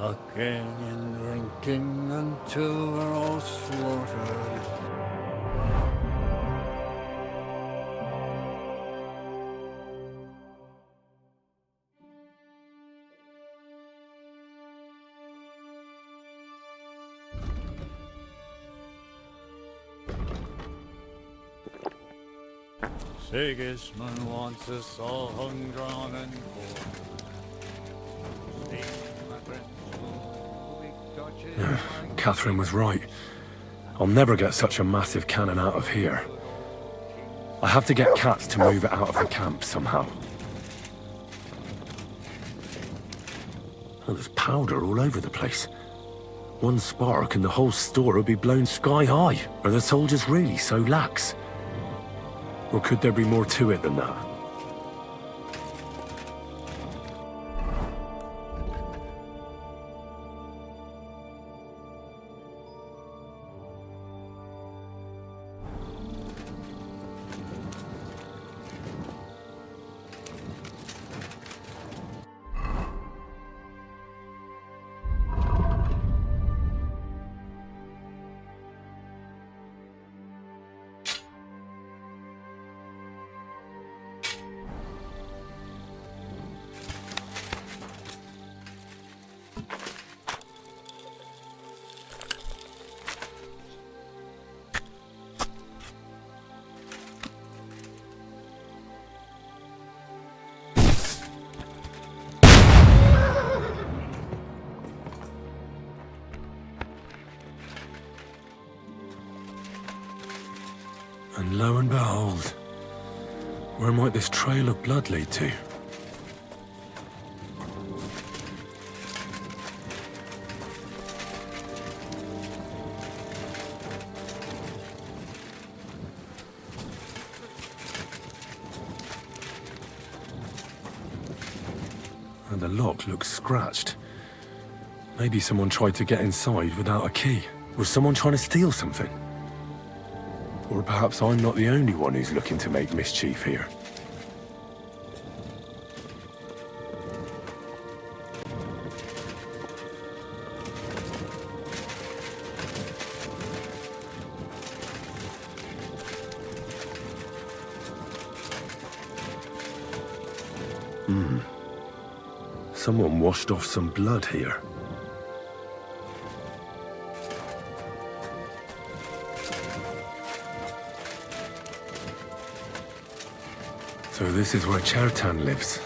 Fucking and drinking until we're all slaughtered. Sigismund wants us all hung, drawn, and quartered. Catherine was right. I'll never get such a massive cannon out of here. I have to get cats to move it out of the camp somehow. Oh, there's powder all over the place. One spark and the whole store would be blown sky high. Are the soldiers really so lax? Or could there be more to it than that? And lo and behold, where might this trail of blood lead to? And the lock looks scratched. Maybe someone tried to get inside without a key. Was someone trying to steal something? Or perhaps I'm not the only one who's looking to make mischief here. Someone washed off some blood here. So this is where Chertan lives.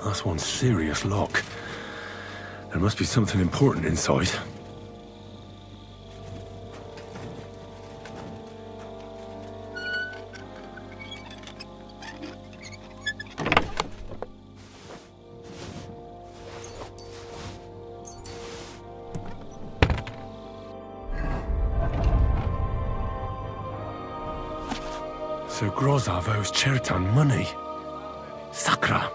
That's one serious lock. There must be something important inside. So Grozov owes Chertan money. Sakra!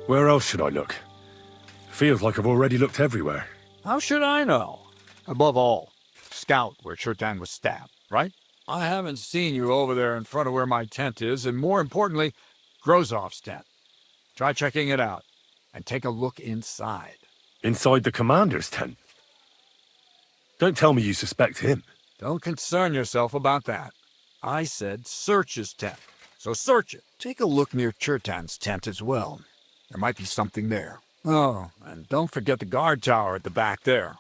Where else should I look? Feels like I've already looked everywhere. How should I know? Above all, scout where Chertan was stabbed, right? I haven't seen you over there in front of where my tent is, and more importantly, Grozov's tent. Try checking it out, and take a look inside. Inside the commander's tent? Don't tell me you suspect him. Don't concern yourself about that. I said search his tent, so search it. Take a look near Chertan's tent as well. There might be something there. Oh, and don't forget the guard tower at the back there.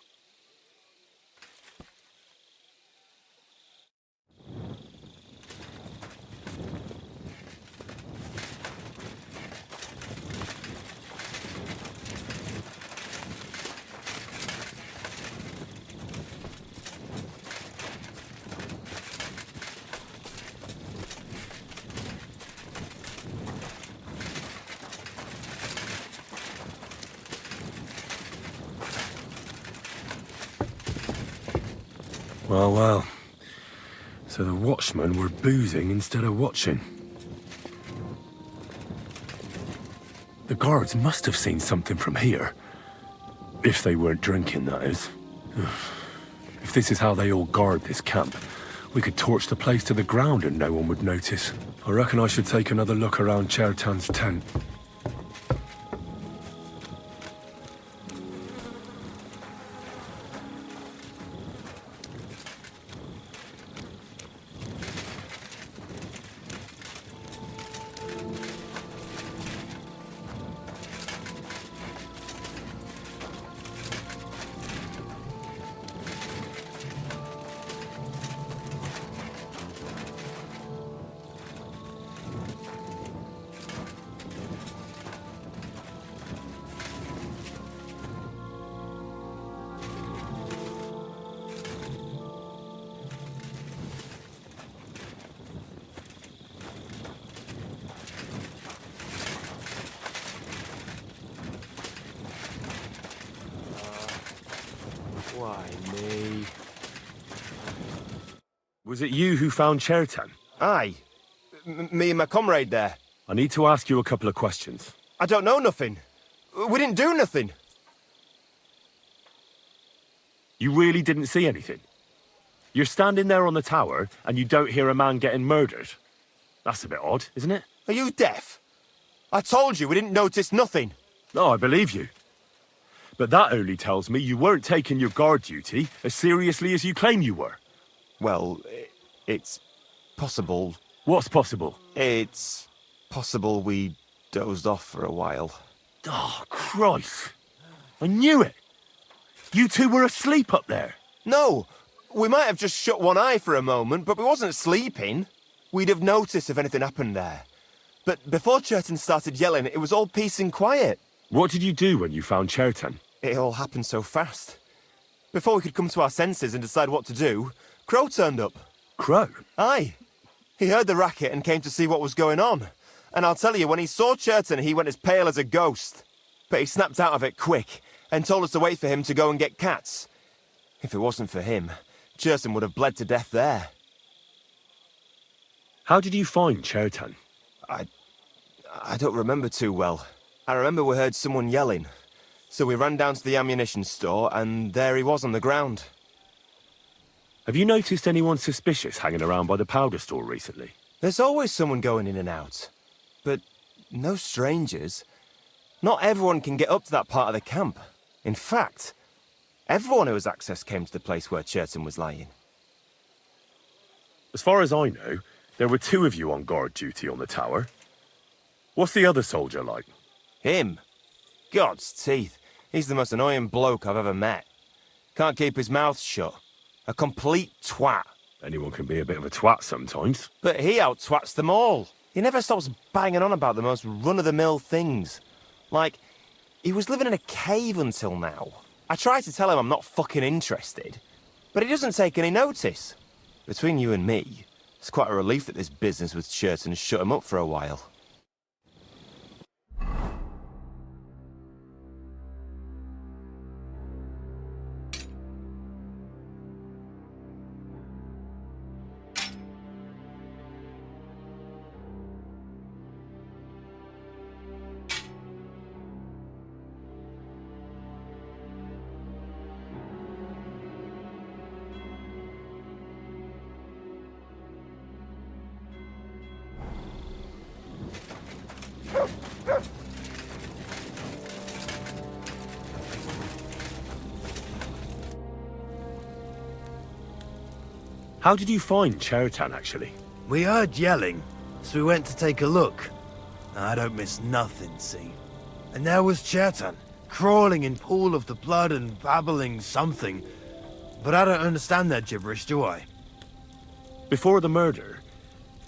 Well, well. So the watchmen were boozing instead of watching. The guards must have seen something from here. If they weren't drinking, that is. If this is how they all guard this camp, we could torch the place to the ground and no one would notice. I reckon I should take another look around Chertan's tent. Why me? Was it you who found Chertan? Aye. Me and my comrade there. I need to ask you a couple of questions. I don't know nothing. We didn't do nothing. You really didn't see anything? You're standing there on the tower and you don't hear a man getting murdered? That's a bit odd, isn't it? Are you deaf? I told you we didn't notice nothing. No, I believe you. But that only tells me you weren't taking your guard duty as seriously as you claim you were. Well, it's possible. What's possible? It's possible we dozed off for a while. Oh, Christ. I knew it. You two were asleep up there. No, we might have just shut one eye for a moment, but we wasn't sleeping. We'd have noticed if anything happened there. But before Chertan started yelling, it was all peace and quiet. What did you do when you found Chertan? It all happened so fast. Before we could come to our senses and decide what to do, Crow turned up. Crow? Aye. He heard the racket and came to see what was going on. And I'll tell you, when he saw Chertan, he went as pale as a ghost. But he snapped out of it quick and told us to wait for him to go and get cats. If it wasn't for him, Chertan would have bled to death there. How did you find Chertan? I don't remember too well. I remember we heard someone yelling. So we ran down to the ammunition store, and there he was on the ground. Have you noticed anyone suspicious hanging around by the powder store recently? There's always someone going in and out. But no strangers. Not everyone can get up to that part of the camp. In fact, everyone who has access came to the place where Chertan was lying. As far as I know, there were two of you on guard duty on the tower. What's the other soldier like? Him? God's teeth. He's the most annoying bloke I've ever met. Can't keep his mouth shut. A complete twat. Anyone can be a bit of a twat sometimes. But he out-twats them all. He never stops banging on about the most run-of-the-mill things. Like, he was living in a cave until now. I try to tell him I'm not fucking interested, but he doesn't take any notice. Between you and me, it's quite a relief that this business with Chertan shut him up for a while. How did you find Chertan, actually? We heard yelling, so we went to take a look. I don't miss nothing, see? And there was Chertan, crawling in pool of the blood and babbling something. But I don't understand that gibberish, do I? Before the murder,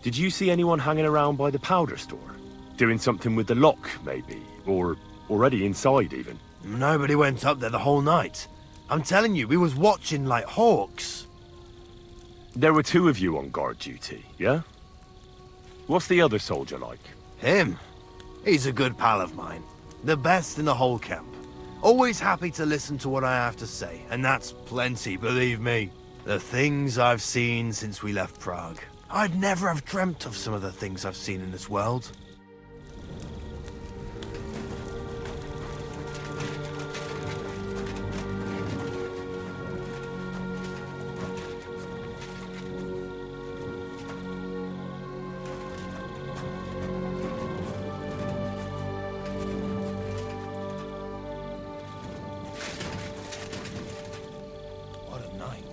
did you see anyone hanging around by the powder store? Doing something with the lock, maybe? Or already inside, even? Nobody went up there the whole night. I'm telling you, we was watching like hawks. There were two of you on guard duty, yeah? What's the other soldier like? Him? He's a good pal of mine. The best in the whole camp. Always happy to listen to what I have to say, and that's plenty, believe me. The things I've seen since we left Prague. I'd never have dreamt of some of the things I've seen in this world. What a night.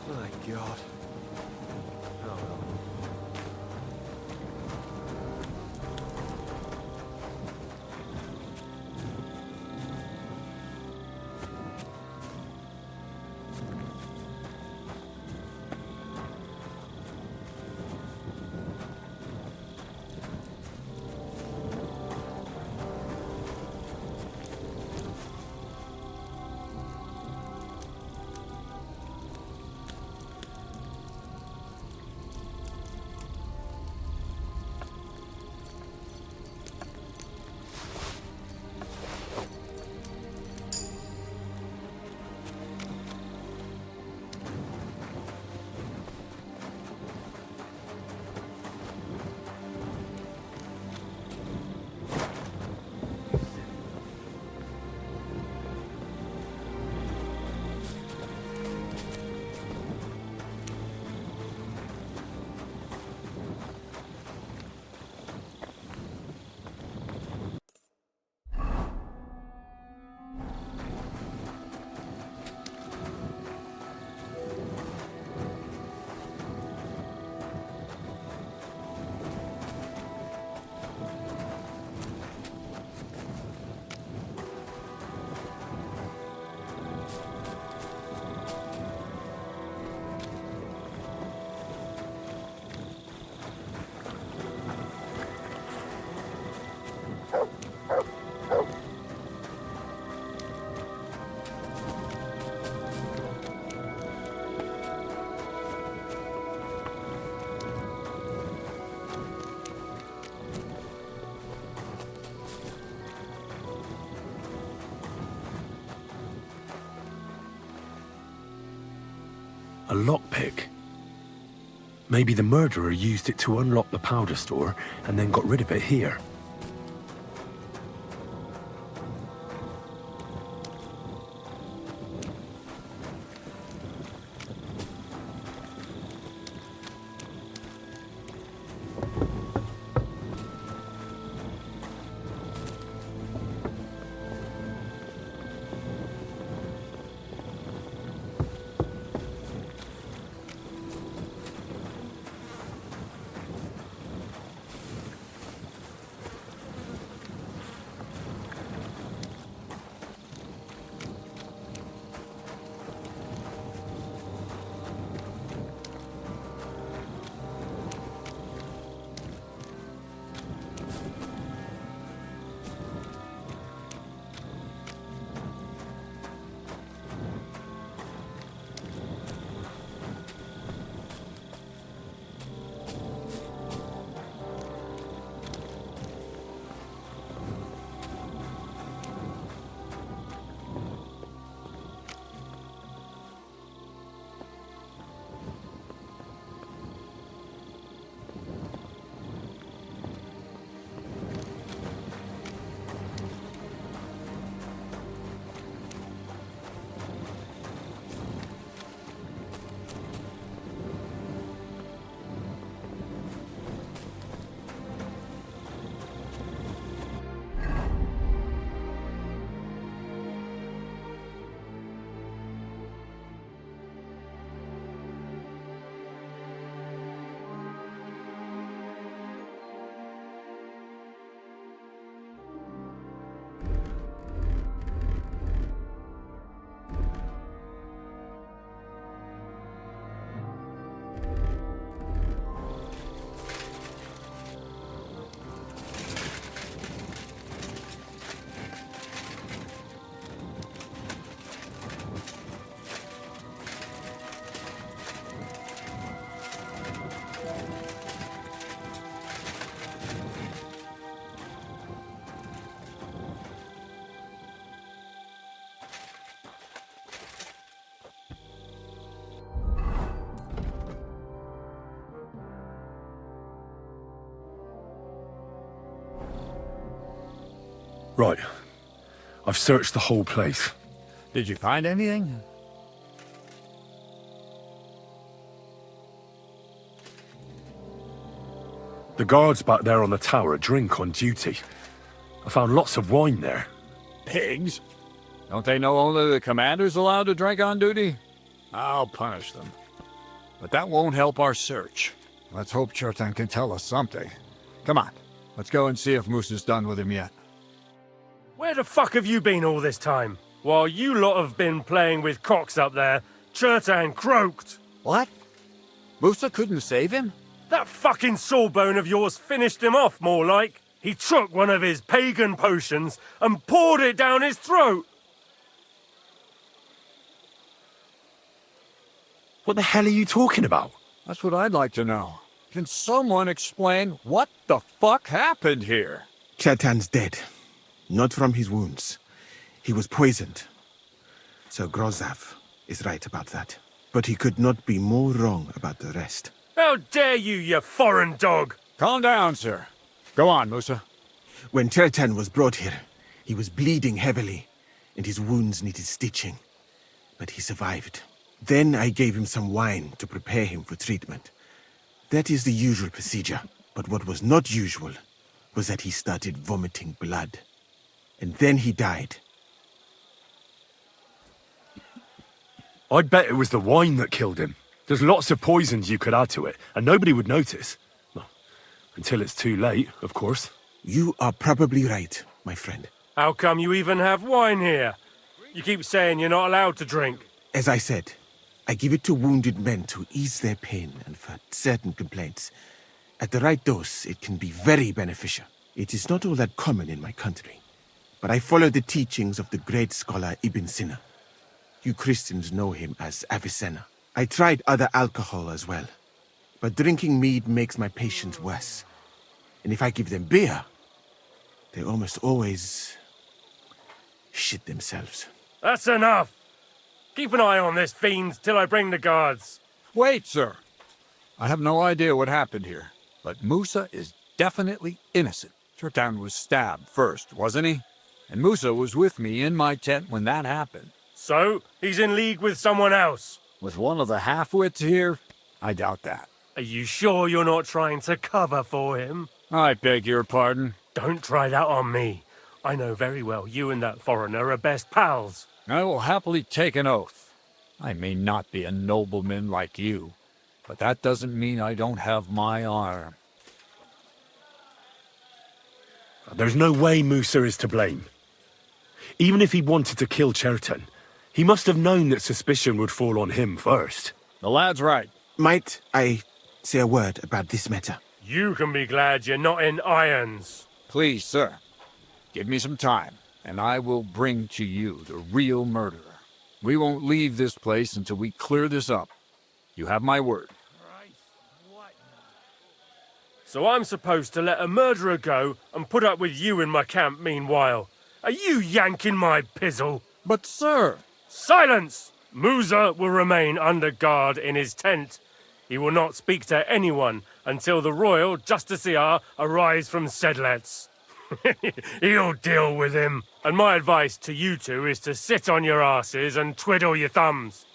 My God. Oh well. A lockpick. Maybe the murderer used it to unlock the powder store and then got rid of it here. Right. I've searched the whole place. Did you find anything? The guards back there on the tower drink on duty. I found lots of wine there. Pigs? Don't they know only the commander's allowed to drink on duty? I'll punish them. But that won't help our search. Let's hope Chertan can tell us something. Come on, let's go and see if Moose is done with him yet. Where the fuck have you been all this time? While you lot have been playing with cocks up there, Chertan croaked. What? Musa couldn't save him? That fucking sawbone of yours finished him off, more like. He took one of his pagan potions and poured it down his throat. What the hell are you talking about? That's what I'd like to know. Can someone explain what the fuck happened here? Chertan's dead. Not from his wounds. He was poisoned. So Grozav is right about that. But he could not be more wrong about the rest. How dare you, you foreign dog! Calm down, sir. Go on, Musa. When Chertan was brought here, he was bleeding heavily, and his wounds needed stitching. But he survived. Then I gave him some wine to prepare him for treatment. That is the usual procedure. But what was not usual was that he started vomiting blood. And then he died. I'd bet it was the wine that killed him. There's lots of poisons you could add to it, and nobody would notice. Well, until it's too late, of course. You are probably right, my friend. How come you even have wine here? You keep saying you're not allowed to drink. As I said, I give it to wounded men to ease their pain and for certain complaints. At the right dose, it can be very beneficial. It is not all that common in my country. But I follow the teachings of the great scholar Ibn Sina. You Christians know him as Avicenna. I tried other alcohol as well. But drinking mead makes my patients worse. And if I give them beer, they almost always shit themselves. That's enough! Keep an eye on this fiend till I bring the guards. Wait, sir. I have no idea what happened here, but Musa is definitely innocent. Chertan was stabbed first, wasn't he? And Musa was with me in my tent when that happened. So, he's in league with someone else. With one of the half-wits here? I doubt that. Are you sure you're not trying to cover for him? I beg your pardon. Don't try that on me. I know very well you and that foreigner are best pals. I will happily take an oath. I may not be a nobleman like you, but that doesn't mean I don't have my arm. There's no way Musa is to blame. Even if he wanted to kill Chertan, he must have known that suspicion would fall on him first. The lad's right. Might I say a word about this matter? You can be glad you're not in irons. Please, sir, give me some time, and I will bring to you the real murderer. We won't leave this place until we clear this up. You have my word. So I'm supposed to let a murderer go and put up with you in my camp meanwhile. Are you yanking my pizzle? But, sir... Silence! Musa will remain under guard in his tent. He will not speak to anyone until the royal justiciar arrives from Sedlets. He'll deal with him. And my advice to you two is to sit on your asses and twiddle your thumbs.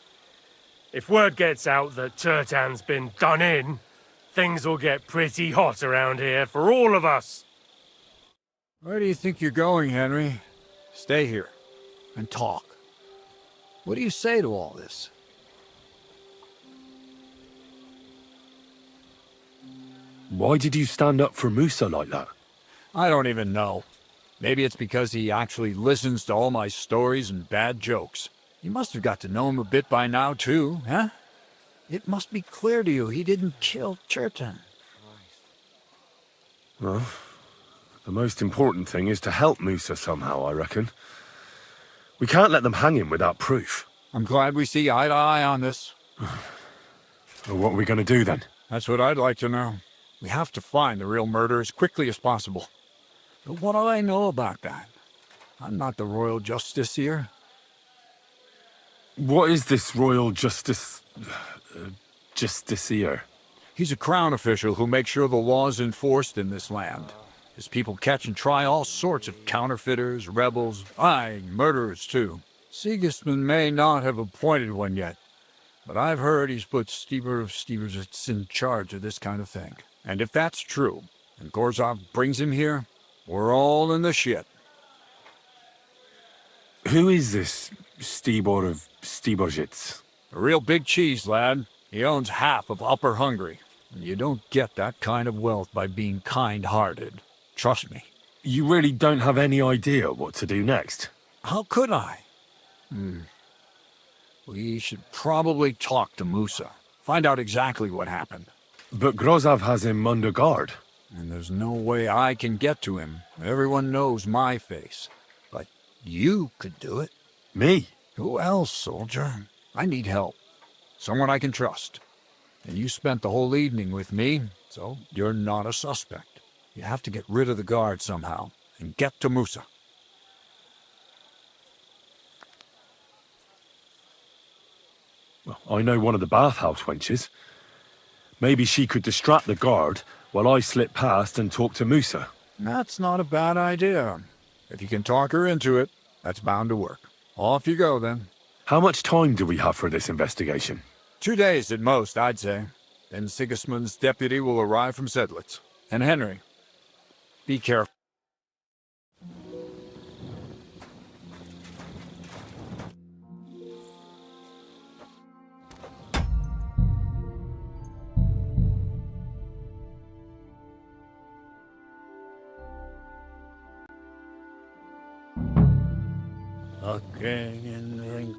If word gets out that Chertan's been done in, things will get pretty hot around here for all of us. Where do you think you're going, Henry? Stay here and talk. What do you say to all this? Why did you stand up for Musa like that? I don't even know. Maybe it's because he actually listens to all my stories and bad jokes. You must have got to know him a bit by now, too, huh? It must be clear to you he didn't kill Chertan. Well, the most important thing is to help Musa somehow, I reckon. We can't let them hang him without proof. I'm glad we see eye to eye on this. Well, what are we going to do then? That's what I'd like to know. We have to find the real murderer as quickly as possible. But what do I know about that? I'm not the royal justiciar. What is this royal justiciar? He's a crown official who makes sure the law is enforced in this land. His people catch and try all sorts of counterfeiters, rebels, aye, murderers too. Sigismund may not have appointed one yet, but I've heard he's put Stever of Stevers in charge of this kind of thing. And if that's true, and Gorzov brings him here, we're all in the shit. Who is this Stibor of Stiborzits? A real big cheese, lad. He owns half of Upper Hungary. And you don't get that kind of wealth by being kind-hearted. Trust me. You really don't have any idea what to do next? How could I? We should probably talk to Musa. Find out exactly what happened. But Grozov has him under guard. And there's no way I can get to him. Everyone knows my face. But you could do it. Me? Who else, soldier? I need help. Someone I can trust. And you spent the whole evening with me, so you're not a suspect. You have to get rid of the guard somehow, and get to Musa. Well, I know one of the bathhouse wenches. Maybe she could distract the guard while I slip past and talk to Musa. That's not a bad idea. If you can talk her into it, that's bound to work. Off you go, then. How much time do we have for this investigation? 2 days at most, I'd say. Then Sigismund's deputy will arrive from Sedlitz. And Henry, be careful. Again in the ring.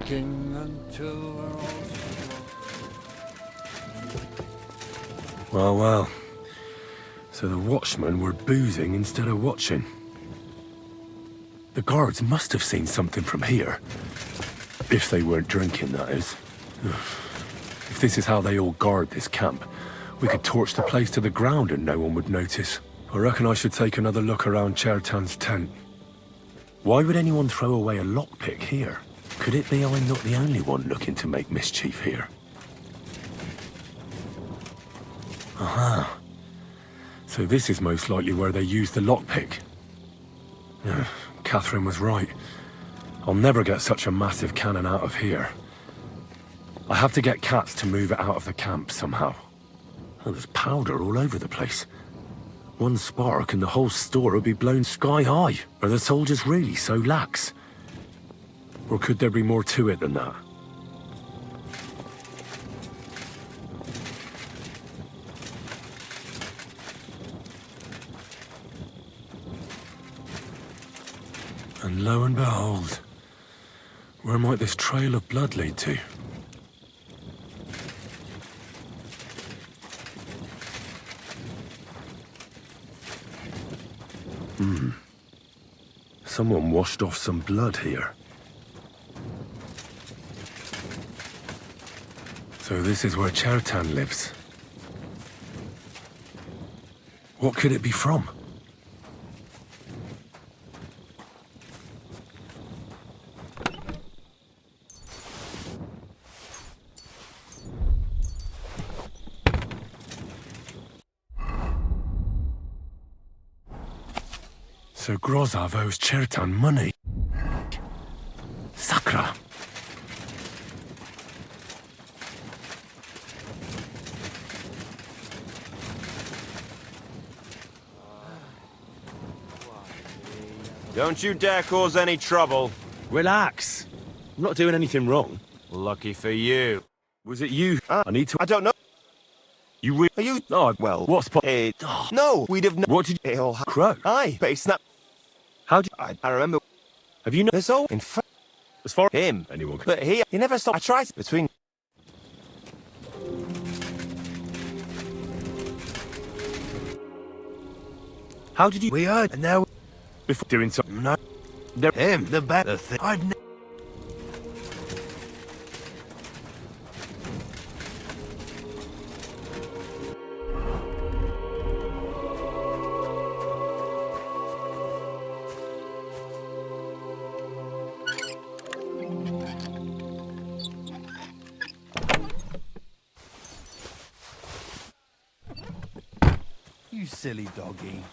King until we're all... Well. So the watchmen were boozing instead of watching. The guards must have seen something from here. If they weren't drinking, that is. If this is how they all guard this camp, we could torch the place to the ground and no one would notice. I reckon I should take another look around Chertan's tent. Why would anyone throw away a lockpick here? Could it be I'm not the only one looking to make mischief here? Aha. So this is most likely where they used the lockpick. Yeah, Catherine was right. I'll never get such a massive cannon out of here. I have to get Cats to move it out of the camp somehow. Oh, there's powder all over the place. One spark and the whole store would be blown sky high. Are the soldiers really so lax? Or could there be more to it than that? And lo and behold, where might this trail of blood lead to? Someone washed off some blood here. So this is where Chertan lives. What could it be from? So Grozov owes Chertan money. Sakra! Don't you dare cause any trouble. Relax. I'm not doing anything wrong. Lucky for you. Was it you? I need to... I don't know. You Are you? Oh, Well, what's... No, we'd have... What did you... It'll... Crow? Aye, but he snapped... How did... I remember... Have you... There's all... In fact... As far... Him. Anyone can... But he never stopped. I tried between... How did you... We heard, and now Before doing something... no, There... him, the better thing. I've never. You silly doggy.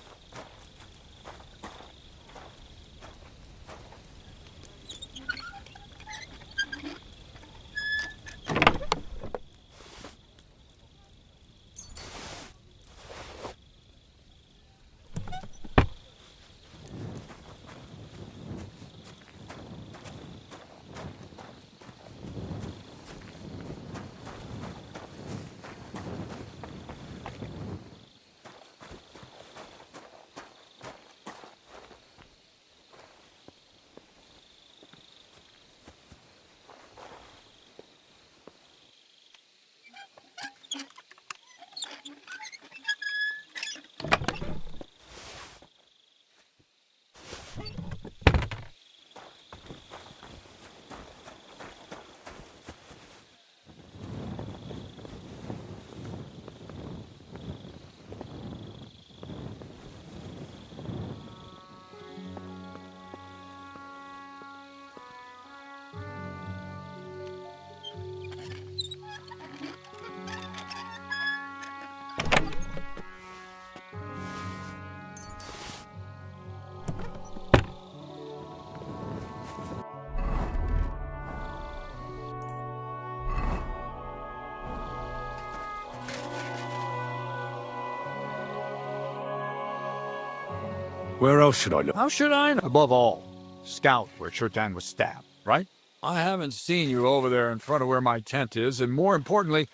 Where else should I look? How should I know? Above all, scout where Chertan was stabbed, right? I haven't seen you over there in front of where my tent is, and more importantly,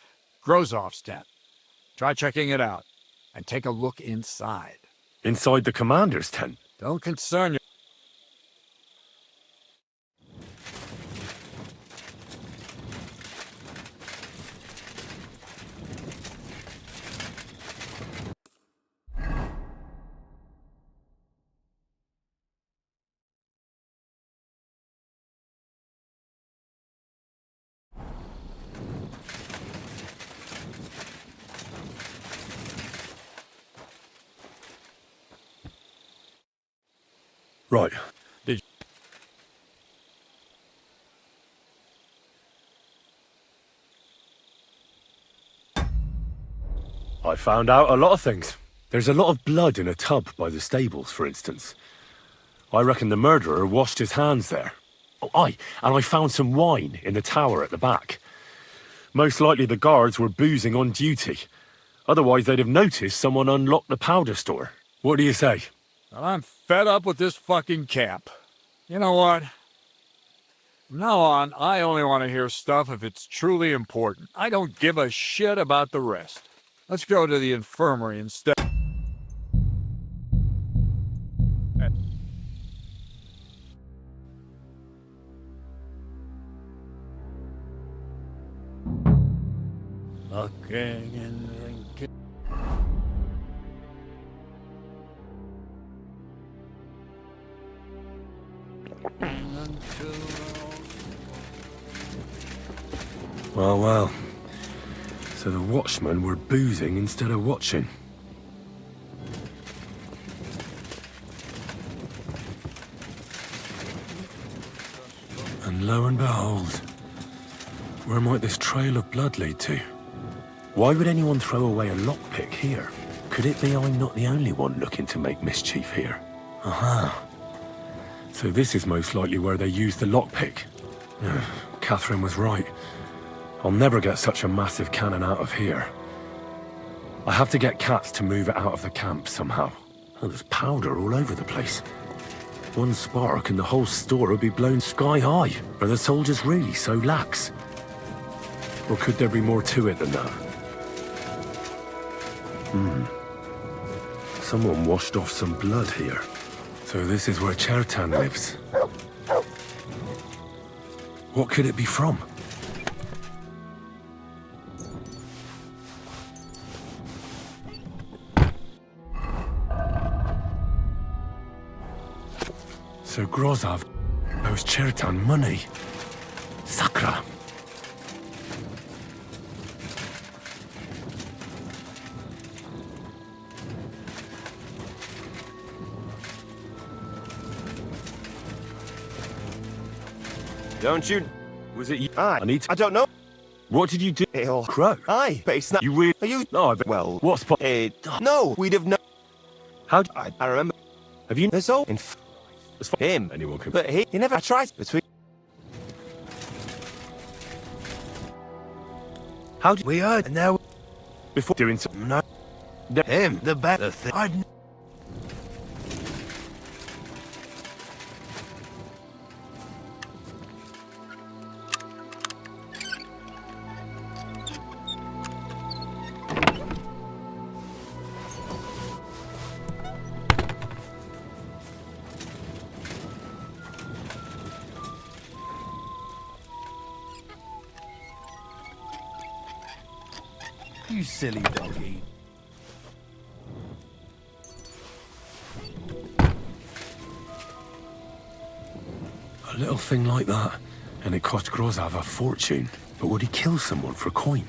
Grozov's tent. Try checking it out, and take a look inside. Inside the commander's tent? Don't concern yourself. Right. Did found out a lot of things. There's a lot of blood in a tub by the stables, for instance. I reckon the murderer washed his hands there. Oh, aye, and I found some wine in the tower at the back. Most likely the guards were boozing on duty. Otherwise they'd have noticed someone unlocked the powder store. What do you say? Well, I'm fed up with this fucking camp. You know what? From now on, I only want to hear stuff if it's truly important. I don't give a shit about the rest. Let's go to the infirmary instead. Looking in the Well, well. So the watchmen were boozing instead of watching. And lo and behold, where might this trail of blood lead to? Why would anyone throw away a lockpick here? Could it be I'm not the only one looking to make mischief here? Aha. So this is most likely where they used the lockpick. Catherine was right. I'll never get such a massive cannon out of here. I have to get cats to move it out of the camp somehow. Oh, there's powder all over the place. One spark and the whole store will be blown sky high. Are the soldiers really so lax? Or could there be more to it than that? Someone washed off some blood here. So this is where Chertan lives. What could it be from? So Grozov owes Chertan money. Sakra! Don't you? Was it you? Aye. I don't know. What did you do? It'll... Crow? Aye, but it's not... You weird... Are you... No, I bet... Well... What's... No, we'd have known... How... I remember... Have you... There's all... As far Him. Anyone can... But he never... I tried between... How did... We heard, and now... Before doing something... No. Him, the better thing. I'd... You silly doggy. A little thing like that, and it cost Grozov a fortune. But would he kill someone for coin?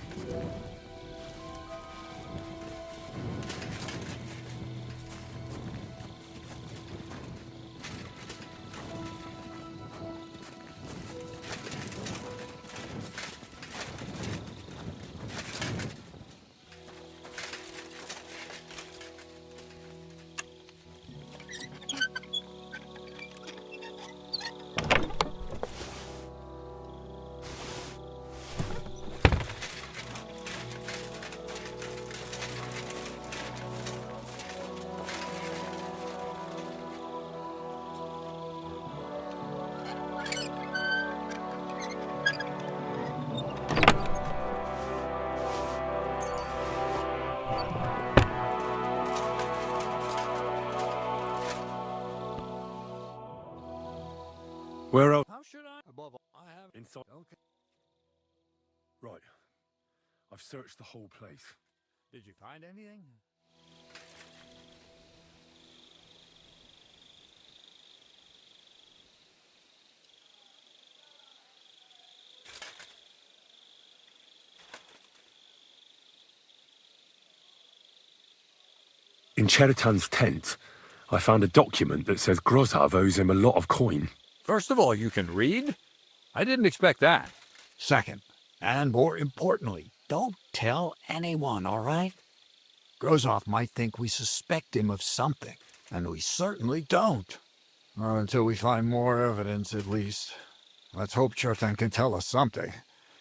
Where else? How should I? Above all, I have... Inside. Okay. Right. I've searched the whole place. Did you find anything? In Cheritan's tent, I found a document that says Grozov owes him a lot of coin. First of all, you can read? I didn't expect that. Second, and more importantly, don't tell anyone, all right? Grozov might think we suspect him of something, and we certainly don't. Well, until we find more evidence, at least. Let's hope Chertan can tell us something.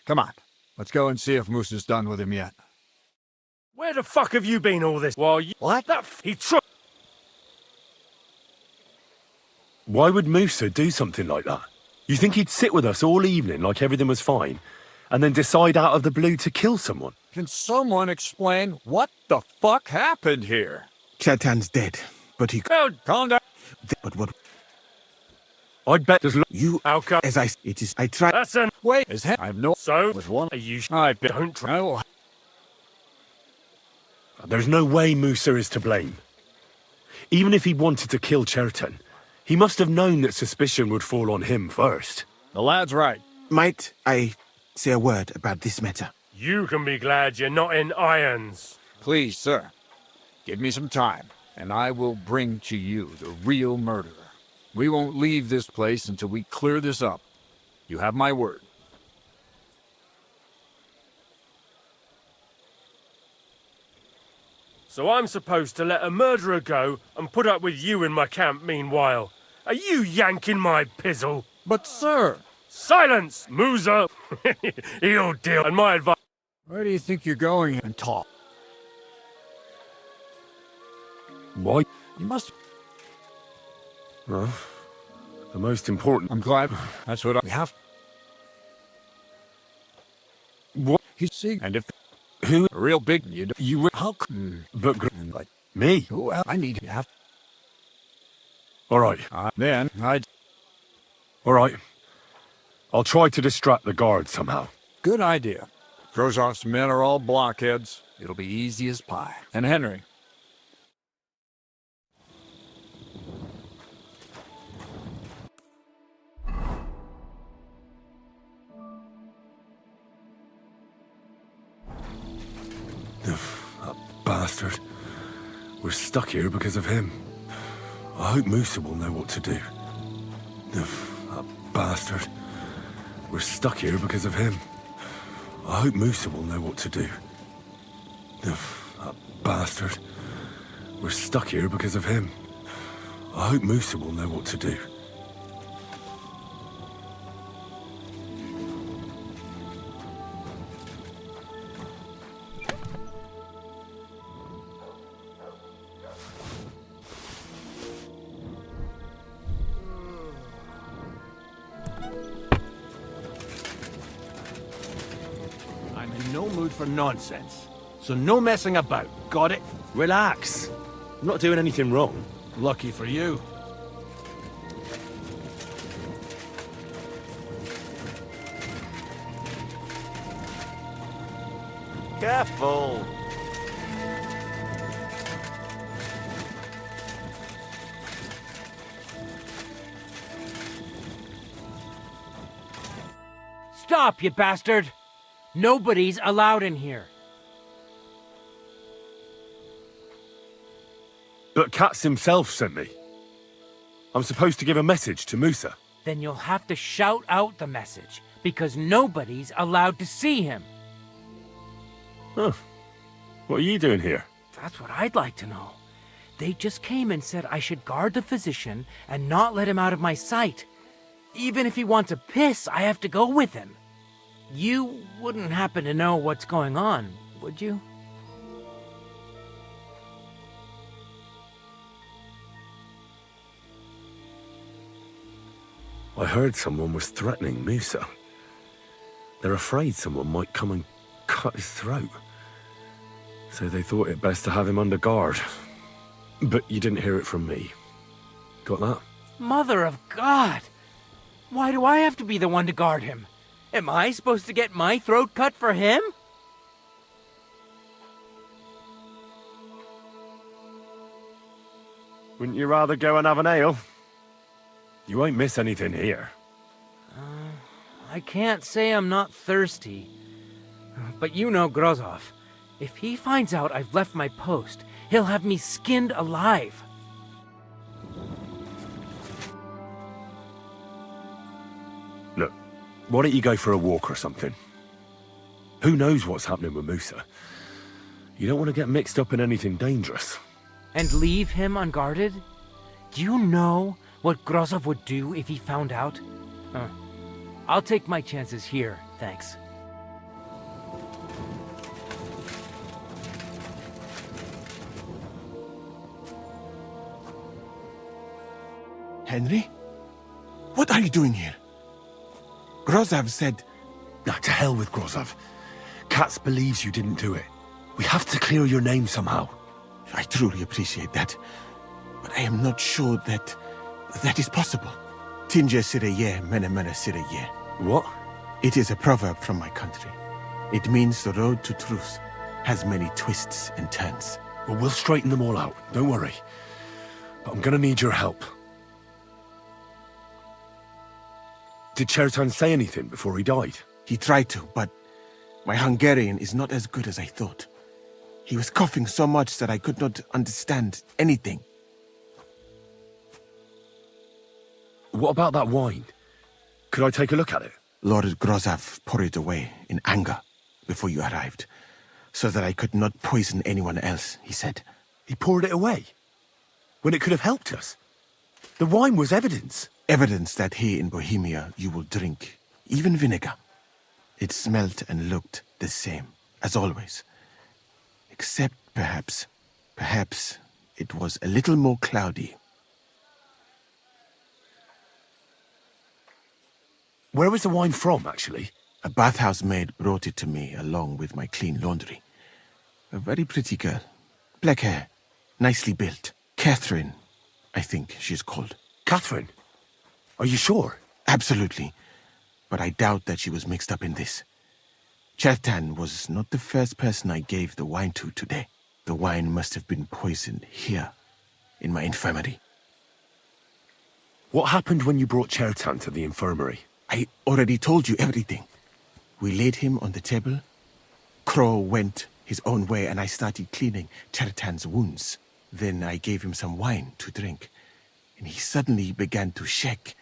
Come on, let's go and see if Moose is done with him yet. Where the fuck have you been all this while you... What? He tried... Why would Musa do something like that? You think he'd sit with us all evening like everything was fine, and then decide out of the blue to kill someone? Can someone explain what the fuck happened here? Chetan's dead, but he... Oh, Calm down. But what... I'd bet there's... You... how come? As it is... I tried... That's an... Wait, is he? I have no... So, With one... are you... I Don't try... will... There's no way Musa is to blame. Even if he wanted to kill Chertan, he must have known that suspicion would fall on him first. The lad's right. Might I say a word about this matter? You can be glad you're not in irons. Please, sir, give me some time, and I will bring to you the real murderer. We won't leave this place until we clear this up. You have my word. So I'm supposed to let a murderer go and put up with you in my camp meanwhile. Are you yanking my pizzle? But, sir... Silence, Musa! He'll deal. And my advice... Where do you think you're going and talk? Why? You must... Well, the most important... I'm glad. That's what we have. What? He's seeing... And if... Who? A real big... You... How... But... Like... Me? Who else? I need... You have... All right. Then, I'd... All right. I'll try to distract the guards somehow. Good idea. Grozov's men are all blockheads. It'll be easy as pie. And Henry... That bastard. We're stuck here because of him. I hope Musa will know what to do. That bastard. We're stuck here because of him. I hope Musa will know what to do. That bastard. We're stuck here because of him. I hope Musa will know what to do. I'm in no mood for nonsense. So no messing about, got it? Relax. I'm not doing anything wrong. Lucky for you. Careful! Stop, you bastard! Nobody's allowed in here. But Katz himself sent me. I'm supposed to give a message to Musa. Then you'll have to shout out the message, because nobody's allowed to see him. Huh. What are you doing here? That's what I'd like to know. They just came and said I should guard the physician and not let him out of my sight. Even if he wants a piss, I have to go with him. You wouldn't happen to know what's going on, would you? I heard someone was threatening Musa. They're afraid someone might come and cut his throat. So they thought it best to have him under guard. But you didn't hear it from me. Got that? Mother of God! Why do I have to be the one to guard him? Am I supposed to get my throat cut for him? Wouldn't you rather go and have an ale? You won't miss anything here. I can't say I'm not thirsty. But you know Grozov. If he finds out I've left my post, he'll have me skinned alive. Look, why don't you go for a walk or something? Who knows what's happening with Musa? You don't want to get mixed up in anything dangerous. And leave him unguarded? Do you know what Grozov would do if he found out? I'll take my chances here, thanks. Henry? What are you doing here? Grozov said... Nah, to hell with Grozov. Katz believes you didn't do it. We have to clear your name somehow. I truly appreciate that, but I am not sure that is possible. Tinja sireye, mene mene sireye. What? It is a proverb from my country. It means the road to truth has many twists and turns. Well, we'll straighten them all out, don't worry. But I'm gonna need your help. Did Chertan say anything before he died? He tried to, but my Hungarian is not as good as I thought. He was coughing so much that I could not understand anything. What about that wine? Could I take a look at it? Lord Grozov poured it away in anger before you arrived, so that I could not poison anyone else, he said. He poured it away? When it could have helped us? The wine was evidence. Evidence that here in Bohemia you will drink, even vinegar. It smelt and looked the same, as always. Except perhaps it was a little more cloudy. Where was the wine from, actually? A bathhouse maid brought it to me along with my clean laundry. A very pretty girl. Black hair, nicely built. Catherine, I think she's called. Catherine? Are you sure? Absolutely. But I doubt that she was mixed up in this. Chertan was not the first person I gave the wine to today. The wine must have been poisoned here, in my infirmary. What happened when you brought Chertan to the infirmary? I already told you everything. We laid him on the table. Crow went his own way and I started cleaning Chertan's wounds. Then I gave him some wine to drink. And he suddenly began to shake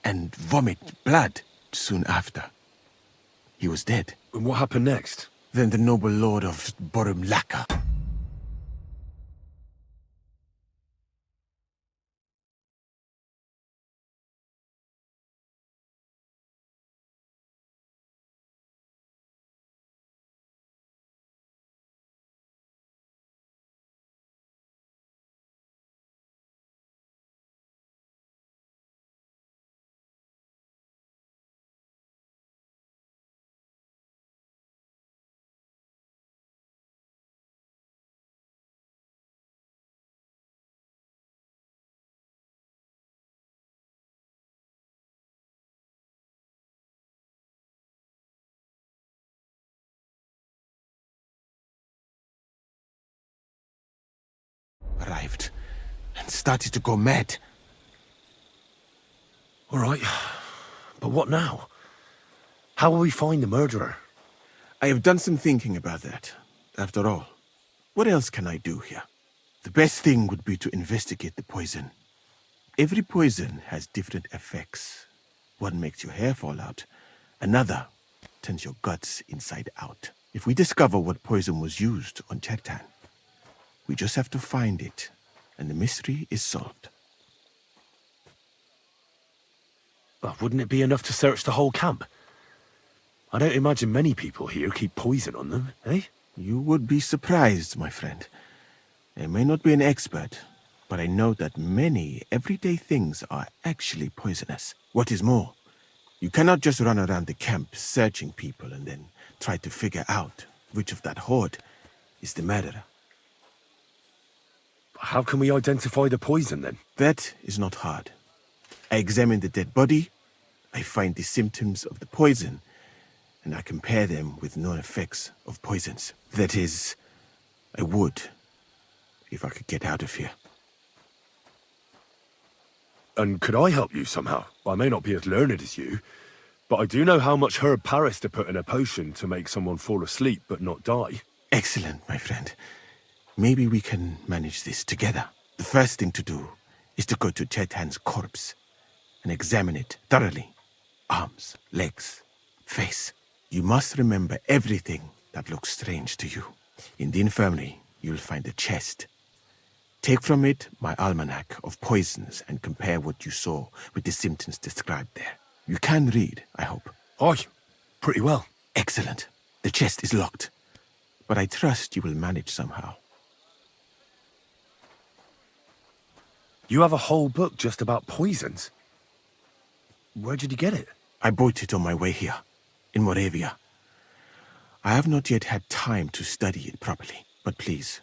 and vomit blood soon after. He was dead. And what happened next? Then the noble lord of Borumlaka. Arrived and started to go mad. All right, but what now? How will we find the murderer? I have done some thinking about that. After all, what else can I do here? The best thing would be to investigate the poison. Every poison has different effects. One makes your hair fall out. Another turns your guts inside out. If we discover what poison was used on Chertan, we just have to find it, and the mystery is solved. Well, wouldn't it be enough to search the whole camp? I don't imagine many people here keep poison on them, eh? You would be surprised, my friend. I may not be an expert, but I know that many everyday things are actually poisonous. What is more, you cannot just run around the camp searching people and then try to figure out which of that horde is the murderer. How can we identify the poison, then? That is not hard. I examine the dead body, I find the symptoms of the poison, and I compare them with known effects of poisons. That is, I would, if I could get out of here. And could I help you somehow? I may not be as learned as you, but I do know how much herb Paris to put in a potion to make someone fall asleep but not die. Excellent, my friend. Maybe we can manage this together. The first thing to do is to go to Chertan's corpse and examine it thoroughly. Arms, legs, face. You must remember everything that looks strange to you. In the infirmary, you'll find a chest. Take from it my almanac of poisons and compare what you saw with the symptoms described there. You can read, I hope. Aye, pretty well. Excellent. The chest is locked, but I trust you will manage somehow. You have a whole book just about poisons? Where did you get it? I bought it on my way here, in Moravia. I have not yet had time to study it properly, but please,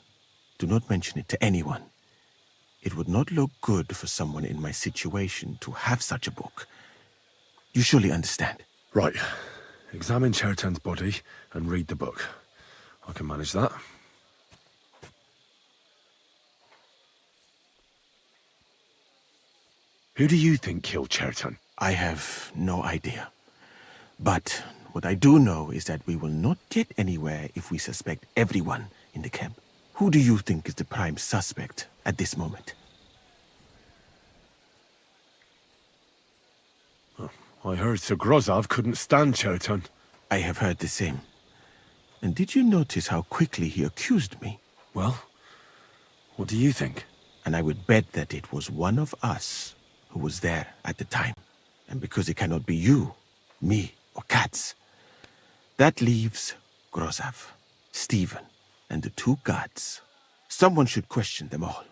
do not mention it to anyone. It would not look good for someone in my situation to have such a book. You surely understand. Right. Examine Chertan's body and read the book. I can manage that. Who do you think killed Chertan? I have no idea. But what I do know is that we will not get anywhere if we suspect everyone in the camp. Who do you think is the prime suspect at this moment? I heard Sir Grozov couldn't stand Chertan. I have heard the same. And did you notice how quickly he accused me? Well, what do you think? And I would bet that it was one of us who was there at the time. And because it cannot be you, me, or Katz, that leaves Grozov, Stephen, and the two guards. Someone should question them all.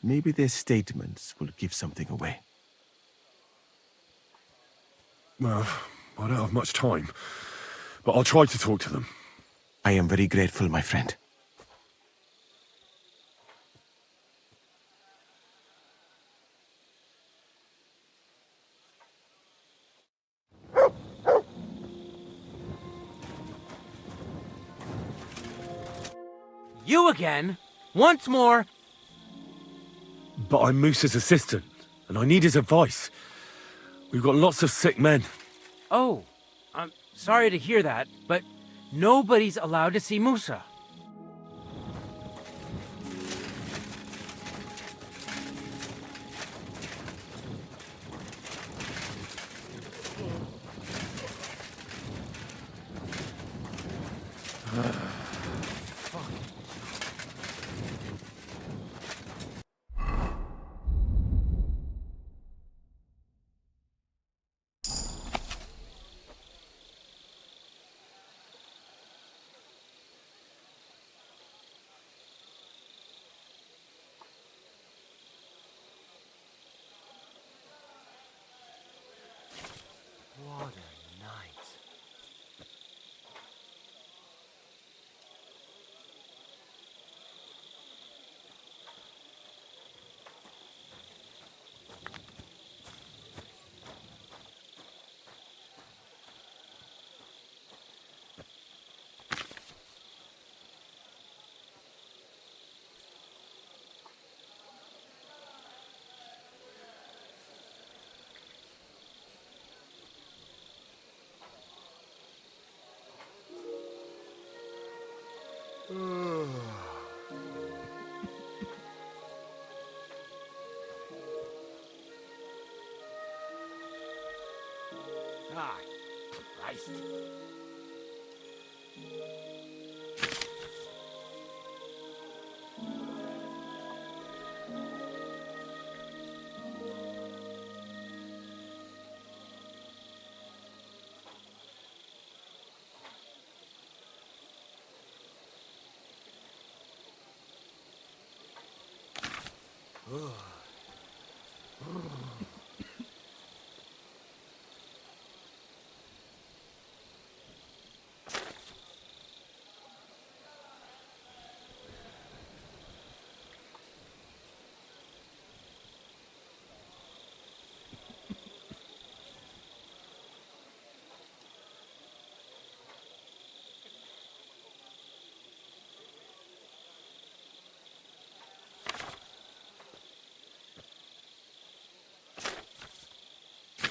Maybe their statements will give something away. Well, I don't have much time, but I'll try to talk to them. I am very grateful, my friend. You again? Once more? But I'm Moose's assistant, and I need his advice. We've got lots of sick men. Oh, I'm sorry to hear that, but nobody's allowed to see Musa. What a night. Ah, Christ.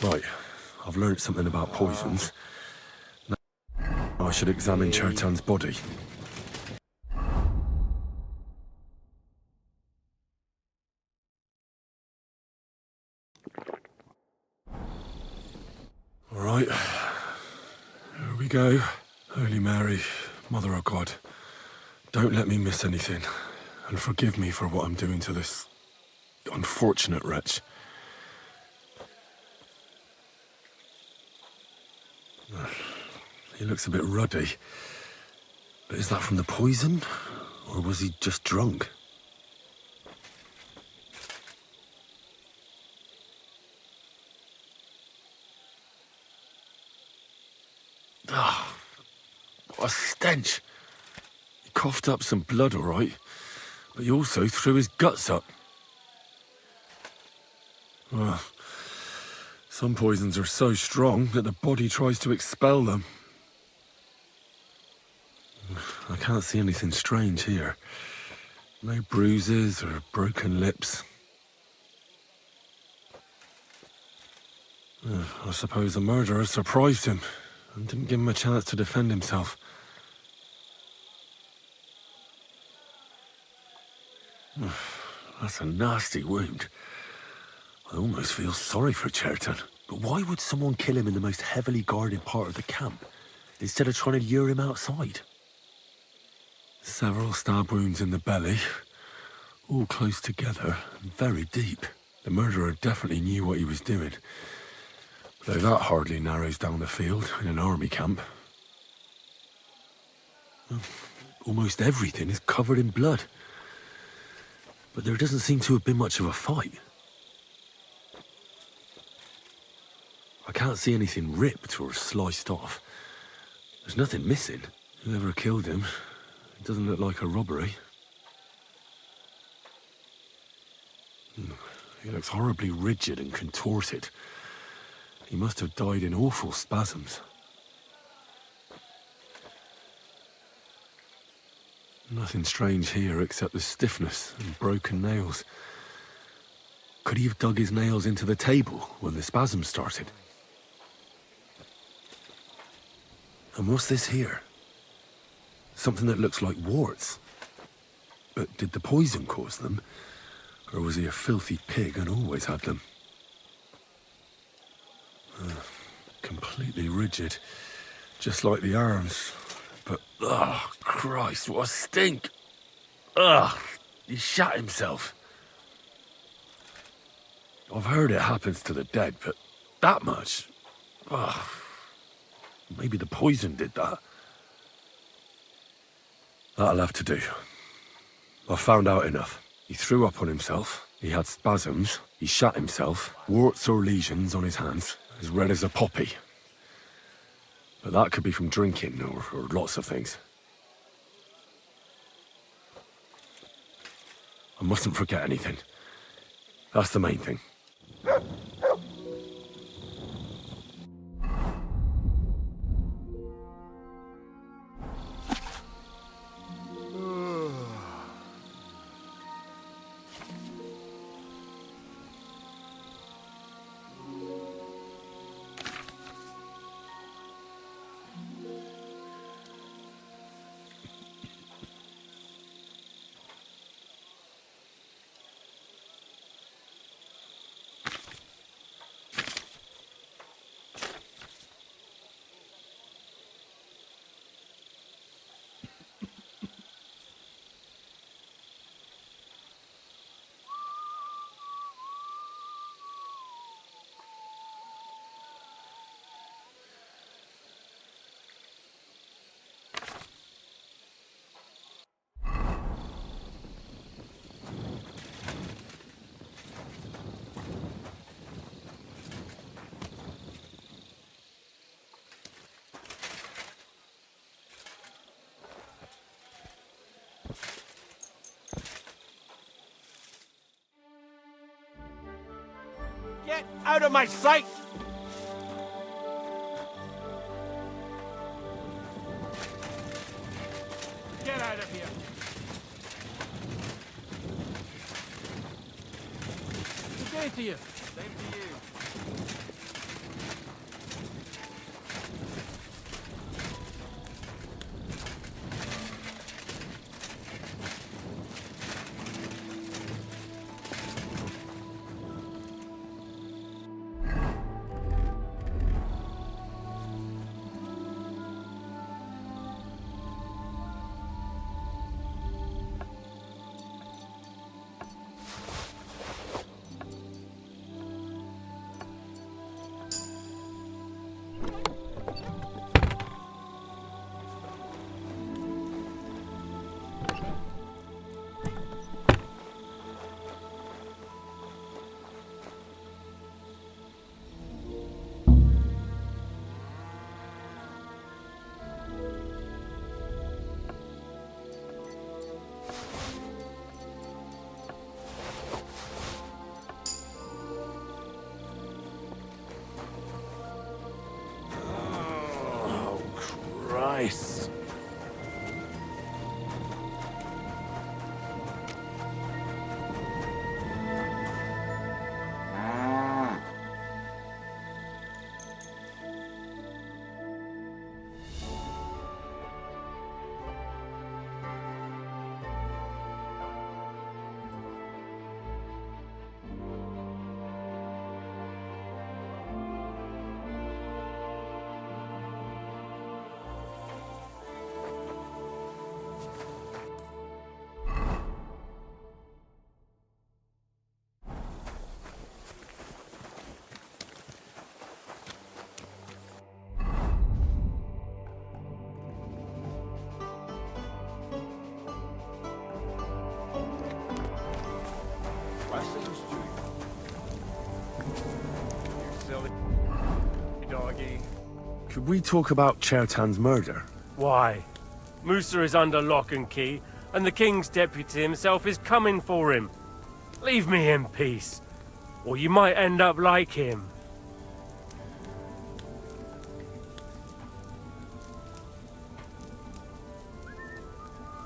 Right, I've learned something about poisons. Now I should examine Chertan's body. All right, here we go. Holy Mary, Mother of God, Don't let me miss anything, and forgive me for what I'm doing to this unfortunate wretch. He looks a bit ruddy. But is that from the poison? Or was he just drunk? Ah, what a stench. He coughed up some blood, all right. But he also threw his guts up. Well, some poisons are so strong that the body tries to expel them. I can't see anything strange here. No bruises or broken lips. I suppose the murderer surprised him and didn't give him a chance to defend himself. That's a nasty wound. I almost feel sorry for Cherton. But why would someone kill him in the most heavily guarded part of the camp, instead of trying to lure him outside? Several stab wounds in the belly, all close together and very deep. The murderer definitely knew what he was doing, though that hardly narrows down the field in an army camp. Almost everything is covered in blood, but there doesn't seem to have been much of a fight. I can't see anything ripped or sliced off. There's nothing missing. Whoever killed him, it doesn't look like a robbery. He looks horribly rigid and contorted. He must have died in awful spasms. Nothing strange here except the stiffness and broken nails. Could he have dug his nails into the table when the spasms started? And what's this here? Something that looks like warts. But did the poison cause them? Or was he a filthy pig and always had them? Completely rigid. Just like the arms. But, oh, Christ, what a stink! Ugh, he shat himself. I've heard it happens to the dead, but that much? Ugh. Maybe the poison did that. That'll have to do. I've found out enough. He threw up on himself, he had spasms, he shat himself, warts or lesions on his hands, as red as a poppy. But that could be from drinking, or lots of things. I mustn't forget anything. That's the main thing. Get out of my sight! Get out of here! Good day to you. Same to you. Could we talk about Chertan's murder? Why? Musa is under lock and key, and the king's deputy himself is coming for him. Leave me in peace, or you might end up like him.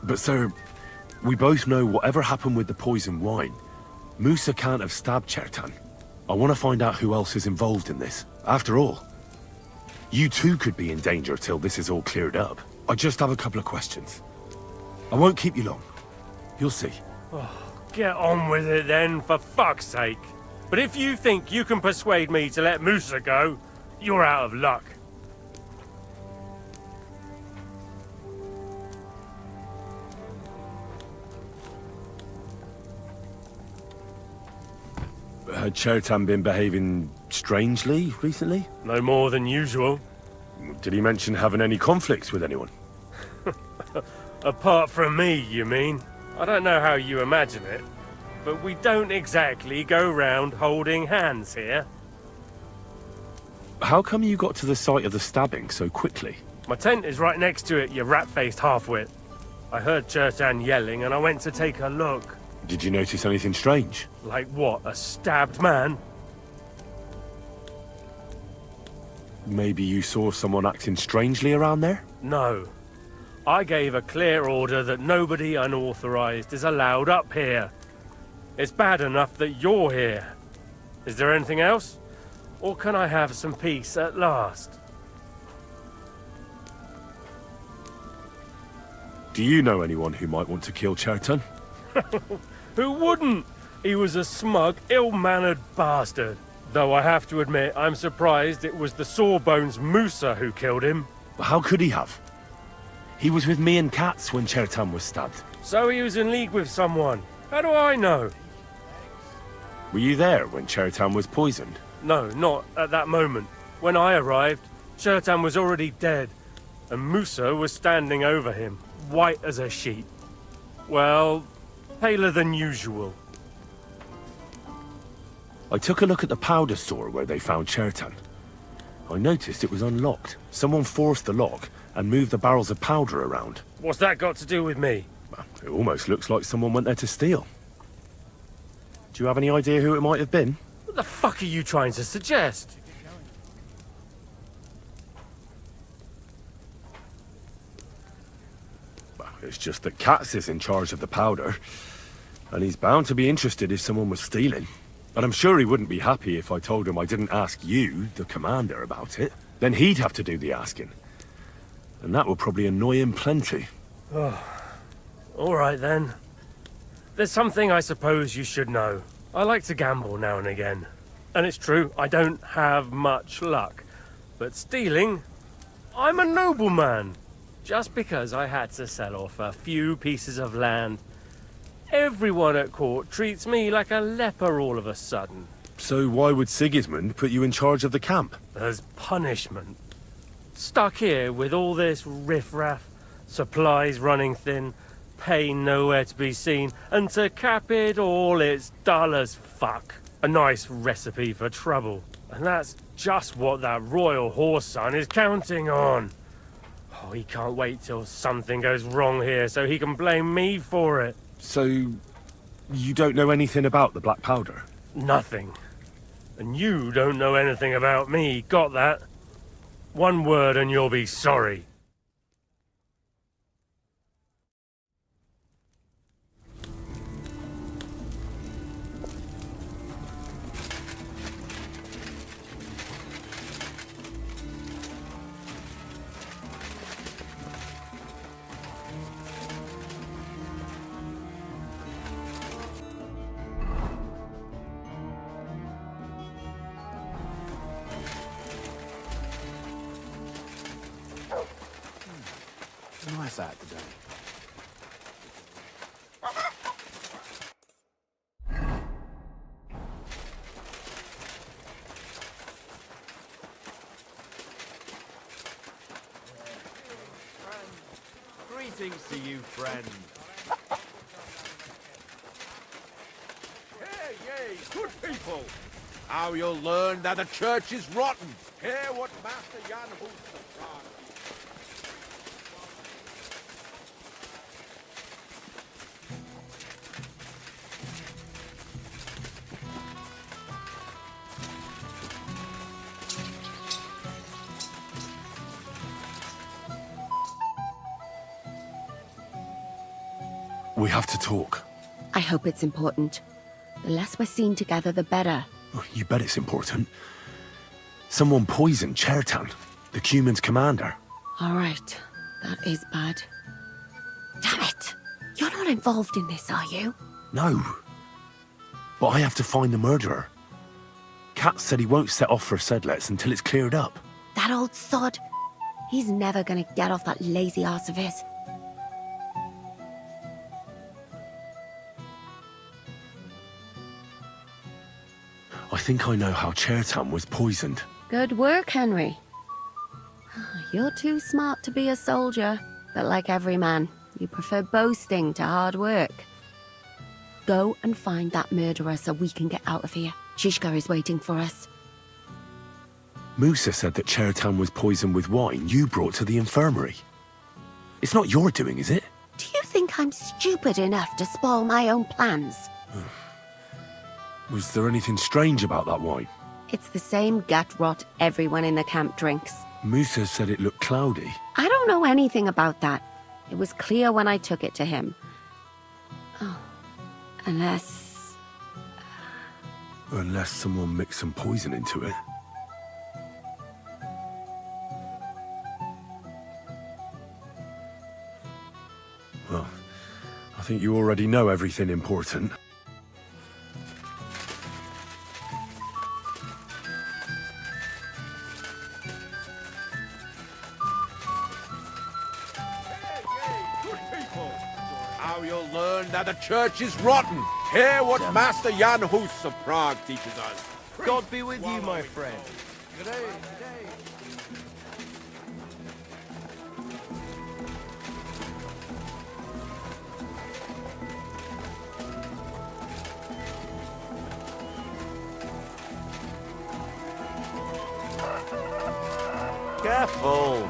But sir, we both know whatever happened with the poison wine, Musa can't have stabbed Chertan. I want to find out who else is involved in this. After all, you too could be in danger till this is all cleared up. I just have a couple of questions. I won't keep you long. You'll see. Get on with it then, for fuck's sake. But if you think you can persuade me to let Musa go, you're out of luck. Had Chertan been behaving strangely recently? No more than usual. Did he mention having any conflicts with anyone? Apart from me, you mean? I don't know how you imagine it, but we don't exactly go round holding hands here. How come you got to the site of the stabbing so quickly? My tent is right next to it, you rat-faced halfwit. I heard Chertan yelling and I went to take a look. Did you notice anything strange? Like what, a stabbed man? Maybe you saw someone acting strangely around there? No. I gave a clear order that nobody unauthorized is allowed up here. It's bad enough that you're here. Is there anything else? Or can I have some peace at last? Do you know anyone who might want to kill Chertan? Who wouldn't? He was a smug, ill-mannered bastard. Though I have to admit, I'm surprised it was the Sawbones Musa who killed him. But how could he have? He was with me and Katz when Chertan was stabbed. So he was in league with someone. How do I know? Were you there when Chertan was poisoned? No, not at that moment. When I arrived, Chertan was already dead, and Musa was standing over him, white as a sheet. Well, paler than usual. I took a look at the powder store where they found Chertan. I noticed it was unlocked. Someone forced the lock and moved the barrels of powder around. What's that got to do with me? It almost looks like someone went there to steal. Do you have any idea who it might have been? What the fuck are you trying to suggest? It's just that Katz is in charge of the powder, and he's bound to be interested if someone was stealing. And I'm sure he wouldn't be happy if I told him I didn't ask you, the commander, about it. Then he'd have to do the asking. And that will probably annoy him plenty. All right then. There's something I suppose you should know. I like to gamble now and again. And it's true, I don't have much luck. But stealing, I'm a nobleman. Just because I had to sell off a few pieces of land, everyone at court treats me like a leper all of a sudden. So why would Sigismund put you in charge of the camp? As punishment. Stuck here with all this riffraff, supplies running thin, pay nowhere to be seen, and to cap it all, it's dull as fuck. A nice recipe for trouble. And that's just what that royal horse son is counting on. Oh, he can't wait till something goes wrong here so he can blame me for it. So, you don't know anything about the black powder? Nothing. And you don't know anything about me, got that? One word and you'll be sorry. Nice out today. Greetings to you, friend. Hey, yay, good people! Now you'll learn that the church is rotten. Hear what Master Jan Hus We have to talk. I hope it's important. The less we're seen together, the better. Oh, you bet it's important. Someone poisoned Chertan, the Cuman's commander. All right, that is bad. Damn it! You're not involved in this, are you? No. But I have to find the murderer. Kat said he won't set off for Sedlets until it's cleared up. That old sod. He's never gonna get off that lazy arse of his. I think I know how Chertan was poisoned. Good work, Henry. You're too smart to be a soldier, but like every man, you prefer boasting to hard work. Go and find that murderer so we can get out of here. Shishka is waiting for us. Musa said that Chertan was poisoned with wine you brought to the infirmary. It's not your doing, is it? Do you think I'm stupid enough to spoil my own plans? Was there anything strange about that wine? It's the same gut rot everyone in the camp drinks. Musa said it looked cloudy. I don't know anything about that. It was clear when I took it to him. Oh, unless... Unless someone mixed some poison into it. Well, I think you already know everything important. Now you'll learn that the church is rotten. Hear what Master Jan Hus of Prague teaches us. God be with you, my friend. Careful.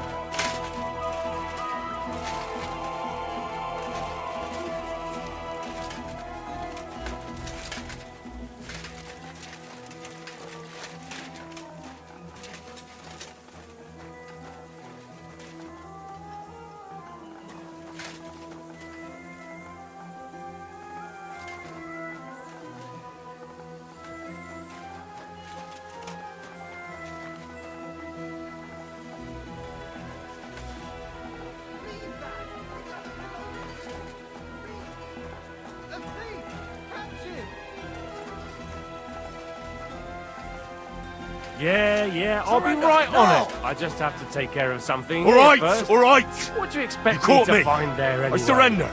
Yeah, I'll be right on it. I just have to take care of something All here right, first. all right. What do you expect You caught me to me. find there anyway? I surrender.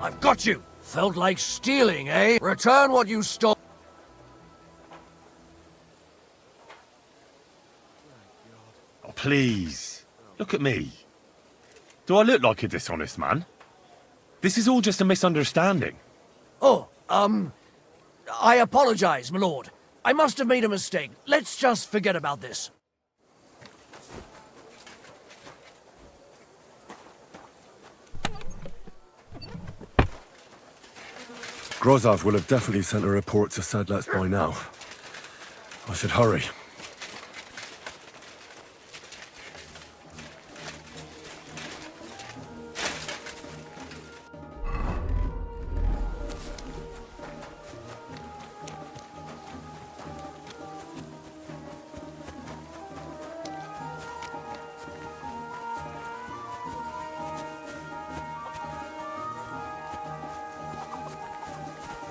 I've got you. Felt like stealing, eh? Return what you stole. Oh, please. Look at me. Do I look like a dishonest man? This is all just a misunderstanding. Oh, I apologize, my lord. I must have made a mistake. Let's just forget about this. Grozov will have definitely sent a report to Sedlets by now. I should hurry.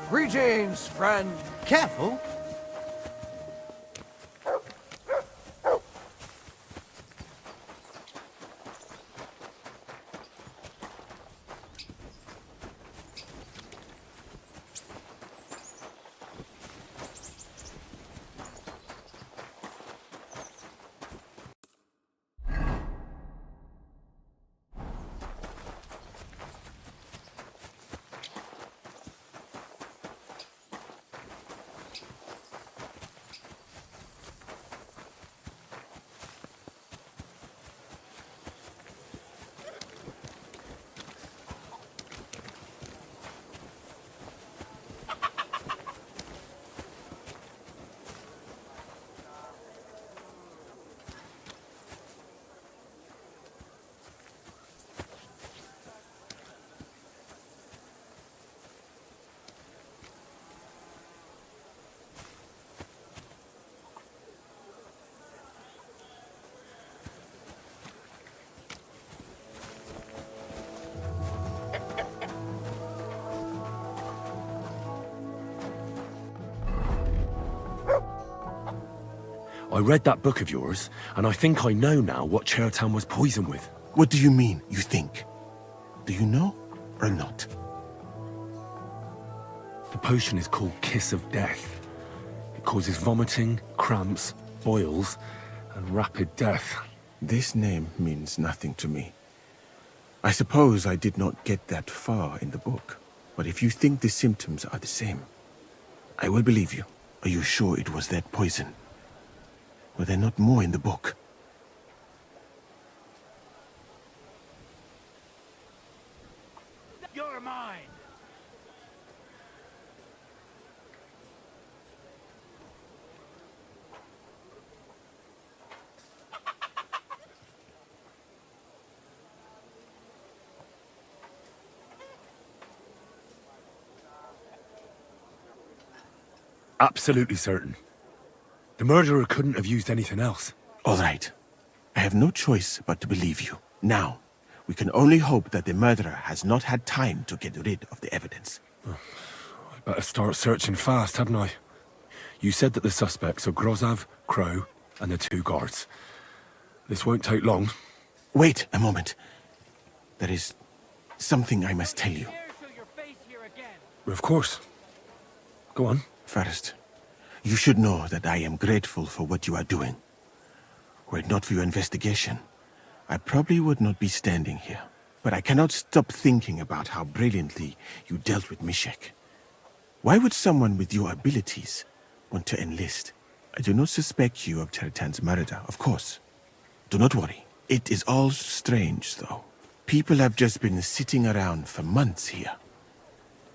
Greetings, friend. Careful. I read that book of yours, and I think I know now what Chertan was poisoned with. What do you mean, you think? Do you know or not? The potion is called Kiss of Death. It causes vomiting, cramps, boils, and rapid death. This name means nothing to me. I suppose I did not get that far in the book, but if you think the symptoms are the same, I will believe you. Are you sure it was that poison? Were there not more in the book? You're mine! Absolutely certain. The murderer couldn't have used anything else. All right. I have no choice but to believe you. Now, we can only hope that the murderer has not had time to get rid of the evidence. I better start searching fast, hadn't I? You said that the suspects are Grozav, Crow, and the 2 guards. This won't take long. Wait a moment. There is something I must tell you. Of course. Go on. First, you should know that I am grateful for what you are doing. Were it not for your investigation, I probably would not be standing here. But I cannot stop thinking about how brilliantly you dealt with Mishek. Why would someone with your abilities want to enlist? I do not suspect you of Chertan's murder, of course. Do not worry. It is all strange, though. People have just been sitting around for months here.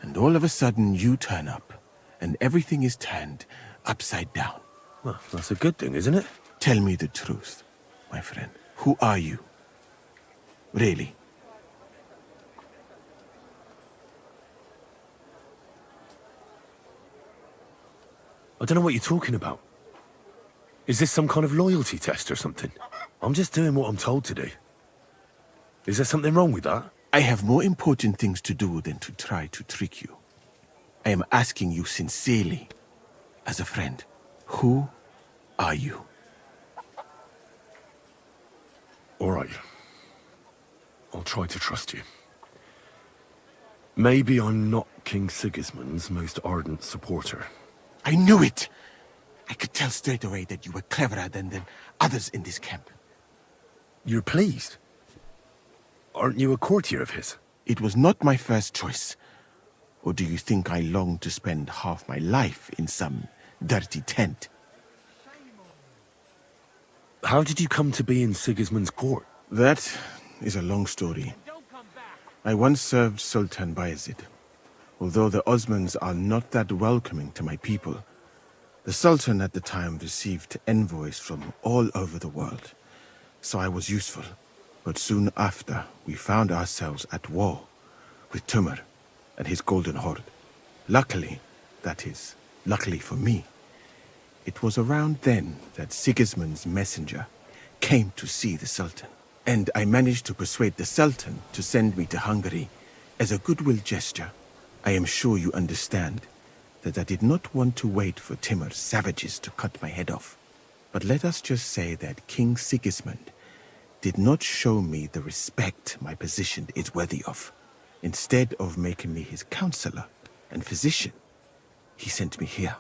And all of a sudden you turn up, and everything is turned upside down. Well, that's a good thing, isn't it? Tell me the truth, my friend. Who are you? Really? I don't know what you're talking about. Is this some kind of loyalty test or something? I'm just doing what I'm told to do. Is there something wrong with that? I have more important things to do than to try to trick you. I am asking you sincerely, as a friend. Who are you? All right. I'll try to trust you. Maybe I'm not King Sigismund's most ardent supporter. I knew it! I could tell straight away that you were cleverer than others in this camp. You're pleased? Aren't you a courtier of his? It was not my first choice. Or do you think I long to spend half my life in some dirty tent? How did you come to be in Sigismund's court? That is a long story. I once served Sultan Bayezid. Although the Osmans are not that welcoming to my people, the Sultan at the time received envoys from all over the world. So I was useful. But soon after, we found ourselves at war with Timur and his Golden Horde. Luckily, that is, luckily for me, it was around then that Sigismund's messenger came to see the Sultan. And I managed to persuade the Sultan to send me to Hungary as a goodwill gesture. I am sure you understand that I did not want to wait for Timur's savages to cut my head off. But let us just say that King Sigismund did not show me the respect my position is worthy of. Instead of making me his counselor and physician, he sent me here.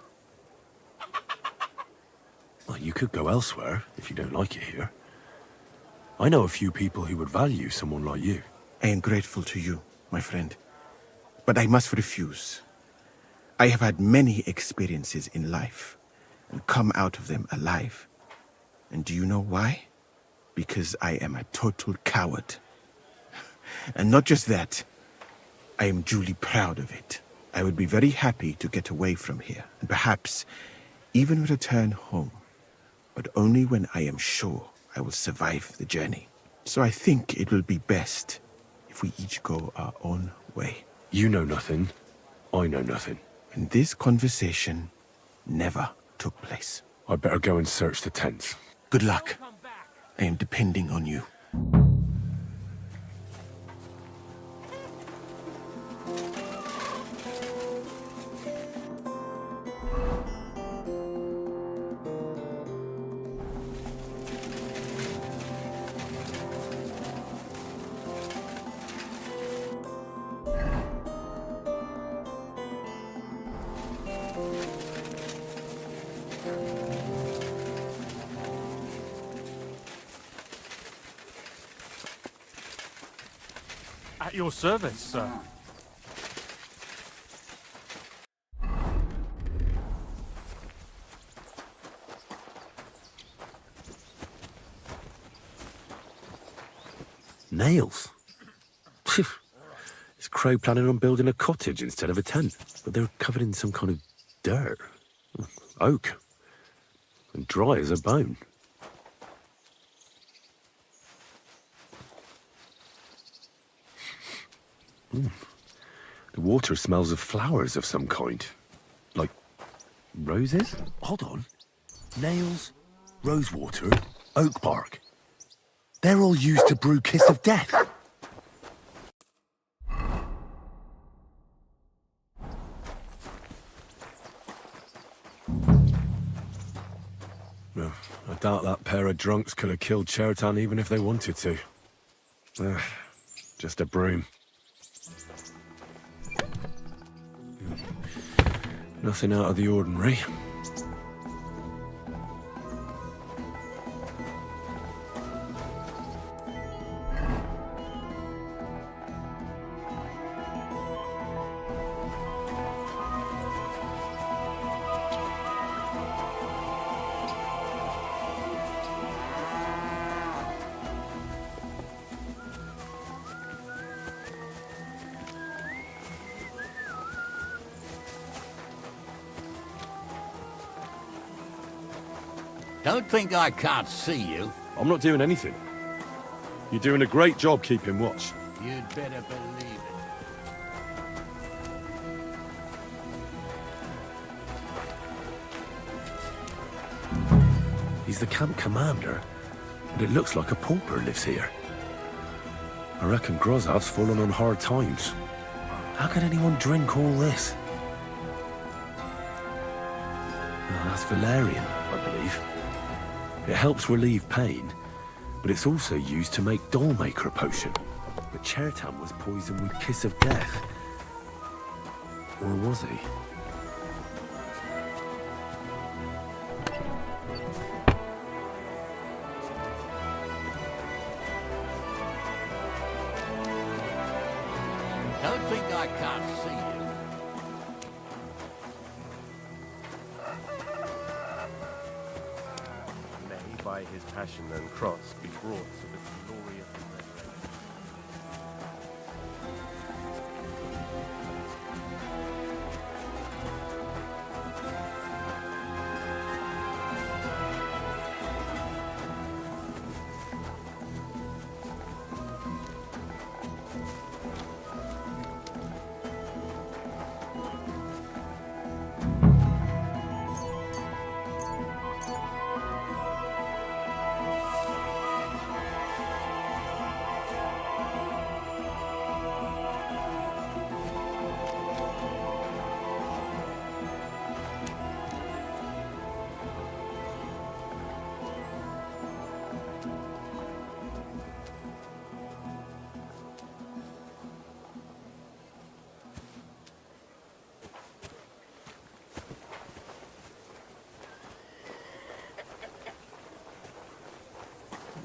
Well, you could go elsewhere if you don't like it here. I know a few people who would value someone like you. I am grateful to you, my friend. But I must refuse. I have had many experiences in life and come out of them alive. And do you know why? Because I am a total coward. And not just that, I am duly proud of it. I would be very happy to get away from here, and perhaps even return home, but only when I am sure I will survive the journey. So I think it will be best if we each go our own way. You know nothing, I know nothing. And this conversation never took place. I better go and search the tents. Good luck. I am depending on you. At your service, sir. Nails? Is Crow planning on building a cottage instead of a tent? But they're covered in some kind of dirt. Oak. And dry as a bone. The water smells of flowers of some kind. Like roses? Hold on. Nails, rosewater, oak bark. They're all used to brew Kiss of Death. No, I doubt that pair of drunks could have killed Chertan even if they wanted to. Just a broom. Nothing out of the ordinary. Don't think I can't see you. I'm not doing anything. You're doing a great job keeping watch. You'd better believe it. He's the camp commander, but it looks like a pauper lives here. I reckon Grozov's fallen on hard times. How could anyone drink all this? Oh, that's valerian, I believe. It helps relieve pain, but it's also used to make Dollmaker potion. But Chertan was poisoned with Kiss of Death. Or was he? Don't think I can't see you. May by his passion and cross be brought to the glory of the resurrection.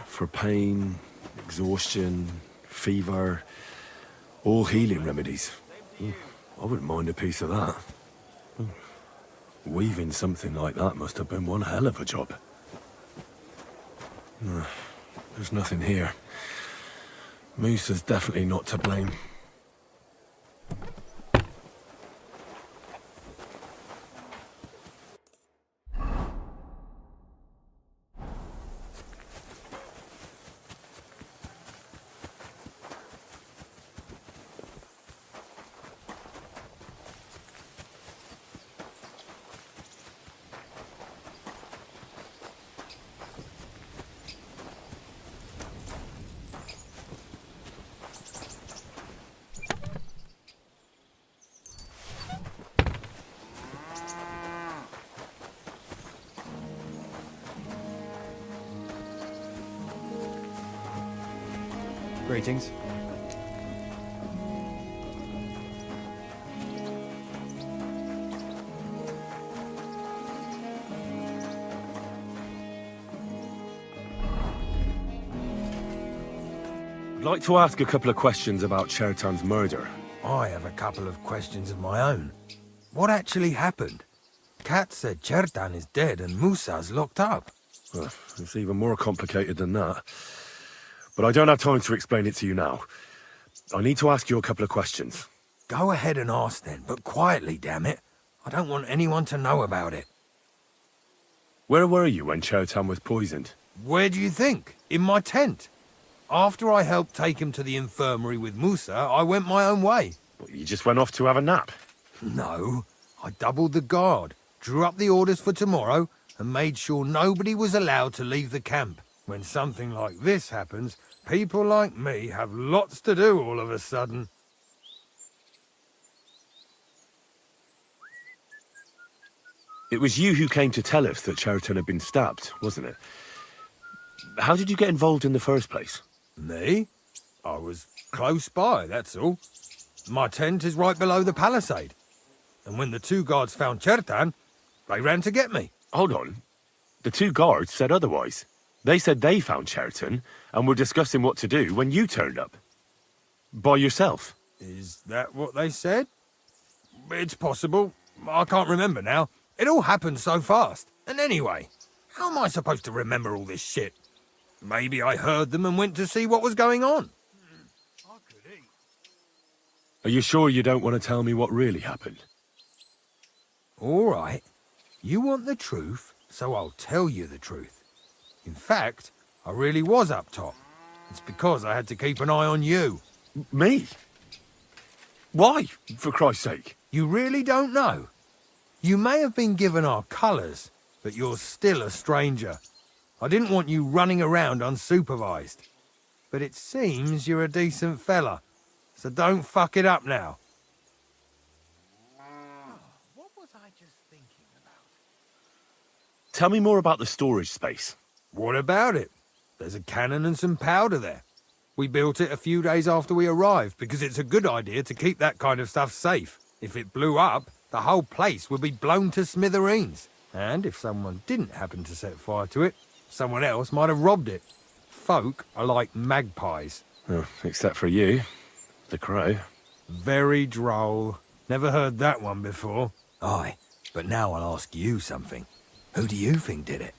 For pain, exhaustion, fever, all healing remedies. I wouldn't mind a piece of that. Weaving something like that must have been one hell of a job. No, there's nothing here. Moose is definitely not to blame. Greetings. I'd like to ask a couple of questions about Chertan's murder. I have a couple of questions of my own. What actually happened? Kat said Chertan is dead and Musa's locked up. Well, it's even more complicated than that. But I don't have time to explain it to you now. I need to ask you a couple of questions. Go ahead and ask then, but quietly, damn it. I don't want anyone to know about it. Where were you when Chertan was poisoned? Where do you think? In my tent. After I helped take him to the infirmary with Musa, I went my own way. Well, you just went off to have a nap? No, I doubled the guard, drew up the orders for tomorrow, and made sure nobody was allowed to leave the camp. When something like this happens, people like me have lots to do all of a sudden. It was you who came to tell us that Chertan had been stabbed, wasn't it? How did you get involved in the first place? Me? I was close by, that's all. My tent is right below the palisade. And when the two guards found Chertan, they ran to get me. Hold on. The two guards said otherwise. They said they found Chertan and were discussing what to do when you turned up. By yourself. Is that what they said? It's possible. I can't remember now. It all happened so fast. And anyway, how am I supposed to remember all this shit? Maybe I heard them and went to see what was going on. Are you sure you don't want to tell me what really happened? All right. You want the truth, so I'll tell you the truth. In fact, I really was up top. It's because I had to keep an eye on you. Me? Why, for Christ's sake? You really don't know? You may have been given our colours, but you're still a stranger. I didn't want you running around unsupervised. But it seems you're a decent fella, so don't fuck it up now. What was I just thinking about? Tell me more about the storage space. What about it? There's a cannon and some powder there. We built it a few days after we arrived because it's a good idea to keep that kind of stuff safe. If it blew up, the whole place would be blown to smithereens. And if someone didn't happen to set fire to it, someone else might have robbed it. Folk are like magpies. Oh, except for you, the crow. Very droll. Never heard that one before. Aye, but now I'll ask you something. Who do you think did it?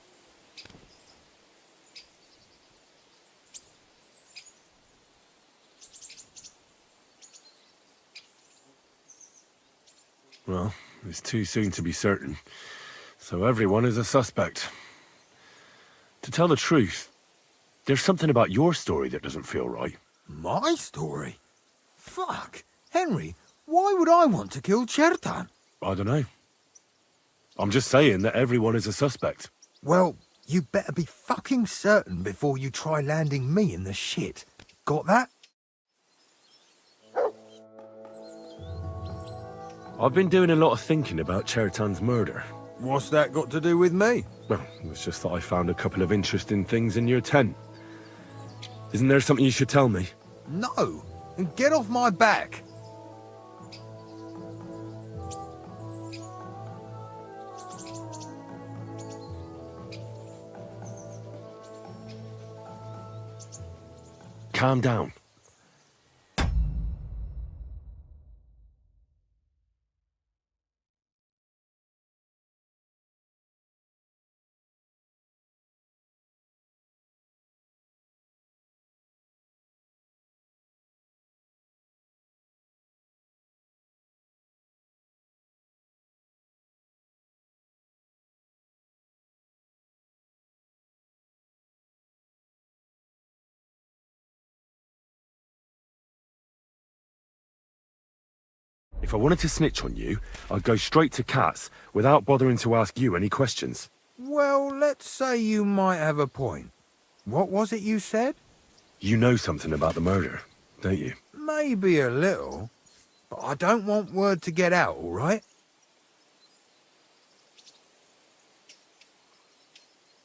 Well, it's too soon to be certain. So everyone is a suspect. To tell the truth, there's something about your story that doesn't feel right. My story? Fuck. Henry, why would I want to kill Chertan? I don't know. I'm just saying that everyone is a suspect. Well, you better be fucking certain before you try landing me in the shit. Got that? I've been doing a lot of thinking about Chertan's murder. What's that got to do with me? Well, it's just that I found a couple of interesting things in your tent. Isn't there something you should tell me? No, and get off my back. Calm down. If I wanted to snitch on you, I'd go straight to Kat's without bothering to ask you any questions. Well, let's say you might have a point. What was it you said? You know something about the murder, don't you? Maybe a little, but I don't want word to get out, all right?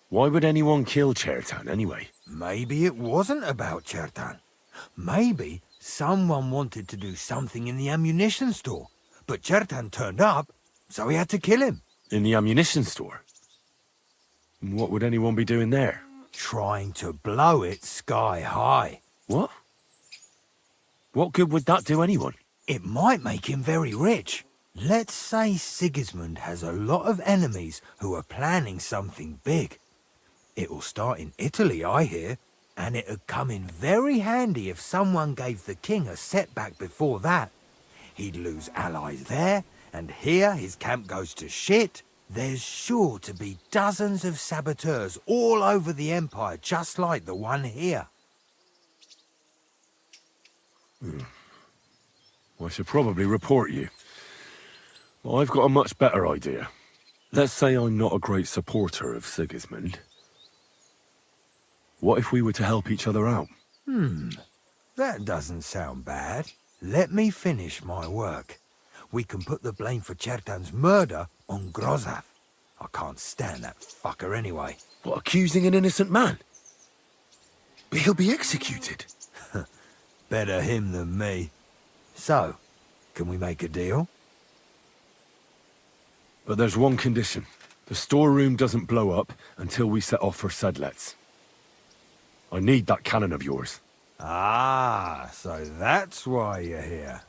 Why would anyone kill Chertan anyway? Maybe it wasn't about Chertan. Maybe someone wanted to do something in the ammunition store, but Chertan turned up, so he had to kill him. In the ammunition store? What would anyone be doing there? Trying to blow it sky high. What? What good would that do anyone? It might make him very rich. Let's say Sigismund has a lot of enemies who are planning something big. It'll start in Italy, I hear, and it'd come in very handy if someone gave the king a setback before that. He'd lose allies there, and here his camp goes to shit. There's sure to be dozens of saboteurs all over the Empire, just like the one here. I should probably report you. Well, I've got a much better idea. Let's say I'm not a great supporter of Sigismund. What if we were to help each other out? That doesn't sound bad. Let me finish my work. We can put the blame for Chertan's murder on Grozav. I can't stand that fucker anyway. What, accusing an innocent man? But he'll be executed. Better him than me. So, can we make a deal? But there's one condition. The storeroom doesn't blow up until we set off for Sedlets. I need that cannon of yours. Ah, so that's why you're here.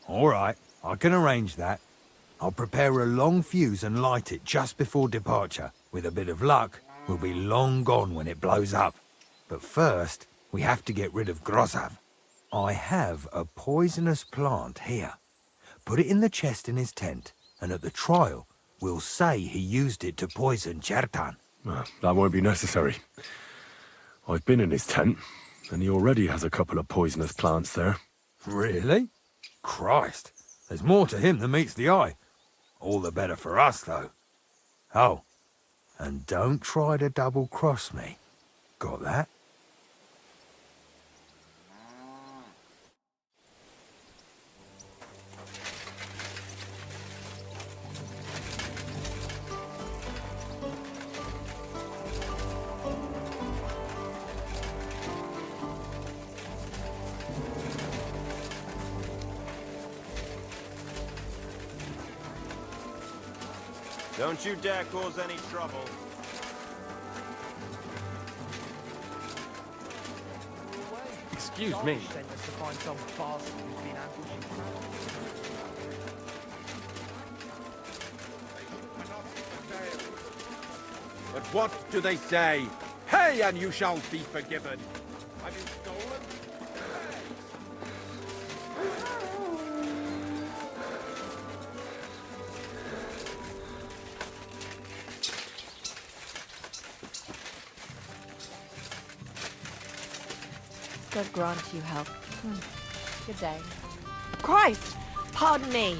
All right, I can arrange that. I'll prepare a long fuse and light it just before departure. With a bit of luck, we'll be long gone when it blows up. But first, we have to get rid of Grozav. I have a poisonous plant here. Put it in the chest in his tent, and at the trial, we'll say he used it to poison Chertan. That won't be necessary. I've been in his tent, and he already has a couple of poisonous plants there. Really? Christ, there's more to him than meets the eye. All the better for us, though. Oh, and don't try to double-cross me. Got that? Don't you dare cause any trouble. Excuse me. But what do they say? Pay and you shall be forgiven. Have you stolen? God grant you help. Good day. Christ! Pardon me.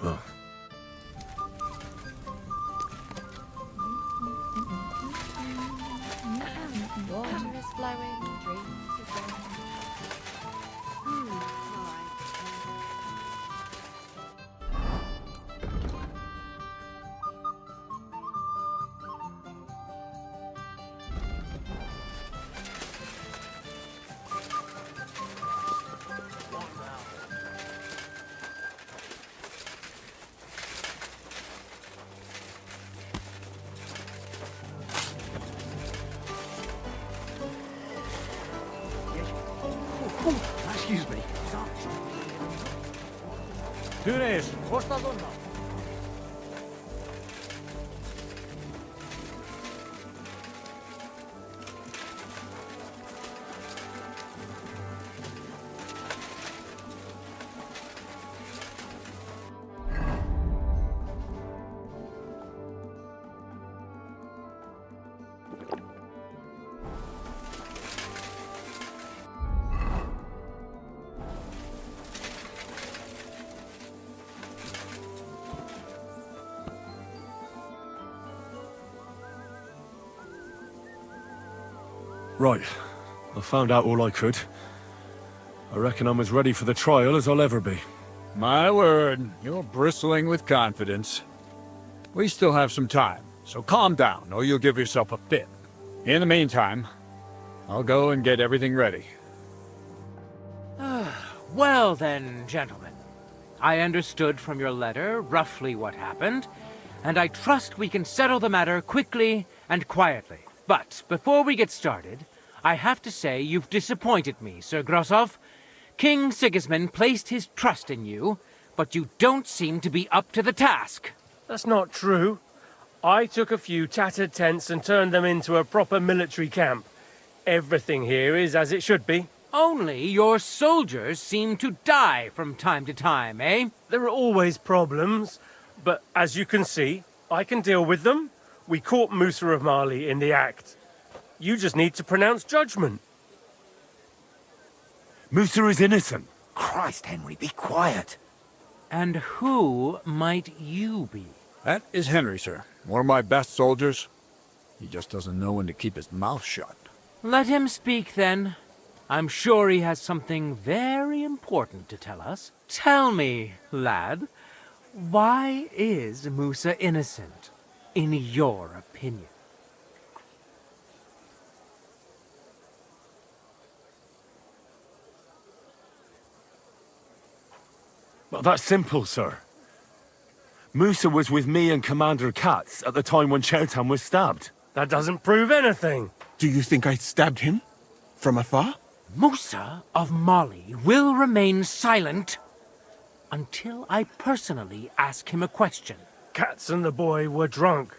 Well, Water is flowing, dreams are flowing. Excuse me. Therese, costa donna. right. I found out all I could. I reckon I'm as ready for the trial as I'll ever be. My word, you're bristling with confidence. We still have some time, so calm down, or you'll give yourself a fit. In the meantime, I'll go and get everything ready. Well then, gentlemen. I understood from your letter roughly what happened, and I trust we can settle the matter quickly and quietly. But before we get started, I have to say you've disappointed me, Sir Grosov. King Sigismund placed his trust in you, but you don't seem to be up to the task. That's not true. I took a few tattered tents and turned them into a proper military camp. Everything here is as it should be. Only your soldiers seem to die from time to time, eh? There are always problems, but as you can see, I can deal with them. We caught Musa of Mali in the act. You just need to pronounce judgment. Musa is innocent. Christ, Henry, be quiet. And who might you be? That is Henry, sir. One of my best soldiers. He just doesn't know when to keep his mouth shut. Let him speak, then. I'm sure he has something very important to tell us. Tell me, lad, why is Musa innocent, in your opinion? Well, that's simple, sir. Musa was with me and Commander Katz at the time when Chertan was stabbed. That doesn't prove anything. Do you think I stabbed him? From afar? Musa of Mali will remain silent until I personally ask him a question. Katz and the boy were drunk.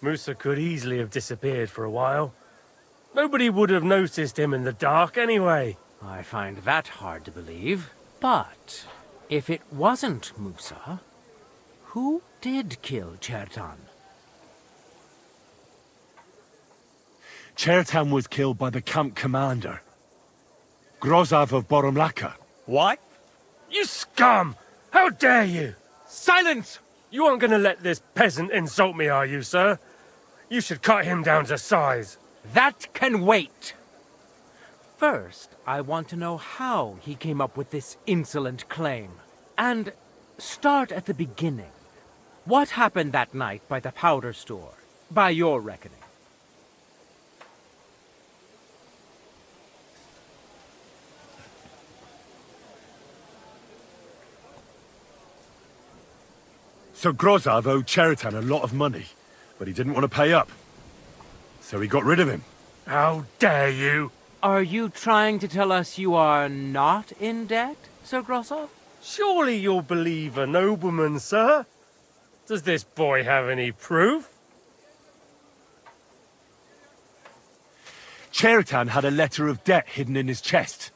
Musa could easily have disappeared for a while. Nobody would have noticed him in the dark anyway. I find that hard to believe. But if it wasn't Musa, who did kill Chertan? Chertan was killed by the camp commander, Grozov of Boromlaka. What? You scum! How dare you! Silence! You aren't going to let this peasant insult me, are you, sir? You should cut him down to size. That can wait. First, I want to know how he came up with this insolent claim. And start at the beginning. What happened that night by the powder store, by your reckoning? So Grozov owed Chertan a lot of money, but he didn't want to pay up. So he got rid of him. How dare you! Are you trying to tell us you are not in debt, Sir Grosov? Surely you'll believe a nobleman, sir? Does this boy have any proof? Chertan had a letter of debt hidden in his chest.